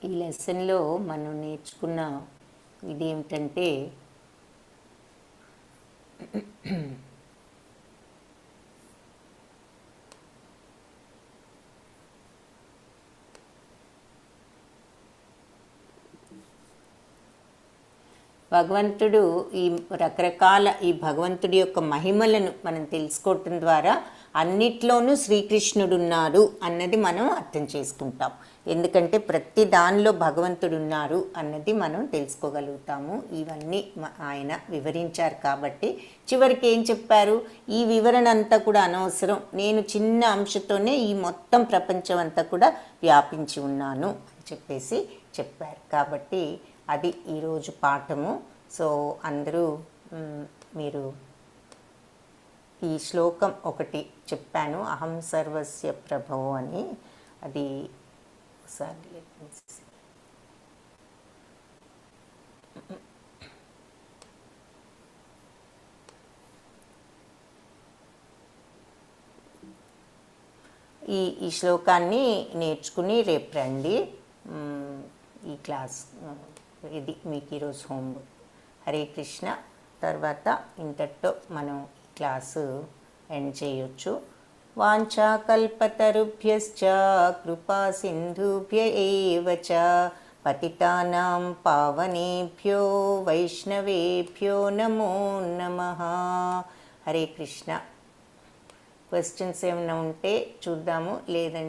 ఈ లెసన్లో మనం నేర్చుకున్న ఇదేమిటంటే భగవంతుడు ఈ రకరకాల ఈ భగవంతుడి యొక్క మహిమలను మనం తెలుసుకోవటం ద్వారా అన్నిట్లోనూ శ్రీకృష్ణుడు ఉన్నారు అన్నది మనం అర్థం చేసుకుంటాం. ఎందుకంటే ప్రతి దానిలో భగవంతుడు ఉన్నారు అన్నది మనం తెలుసుకోగలుగుతాము. ఇవన్నీ ఆయన వివరించారు కాబట్టి చివరికి ఏం చెప్పారు, ఈ వివరణ అంతా కూడా అనవసరం, నేను చిన్న అంశతోనే ఈ మొత్తం ప్రపంచం అంతా కూడా వ్యాపించి ఉన్నాను అని చెప్పేసి చెప్పారు. కాబట్టి అది ఈరోజు పాఠము. సో అందరూ మీరు ఈ శ్లోకం ఒకటి చెప్పాను, అహం సర్వస్య ప్రభో అని. అది ఒకసారి ఈ శ్లోకాన్ని నేర్చుకుని రేపు రండి. ఈ క్లాస్ ఇది మీకు ఈరోజు హోంవర్క్. హరే కృష్ణ. తర్వాత ఇంతటితో మనం ఈ క్లాసు ఎండ్ చేయొచ్చు. వాంఛాకల్పతరుభ్యశ్చ కృపా సింధుభ్య ఏవ చ పతితానాం పావనేభ్యో వైష్ణవేభ్యో నమో నమః. హరే కృష్ణ. క్వశ్చన్స్ ఏమైనా ఉంటే చూద్దాము, లేదంటే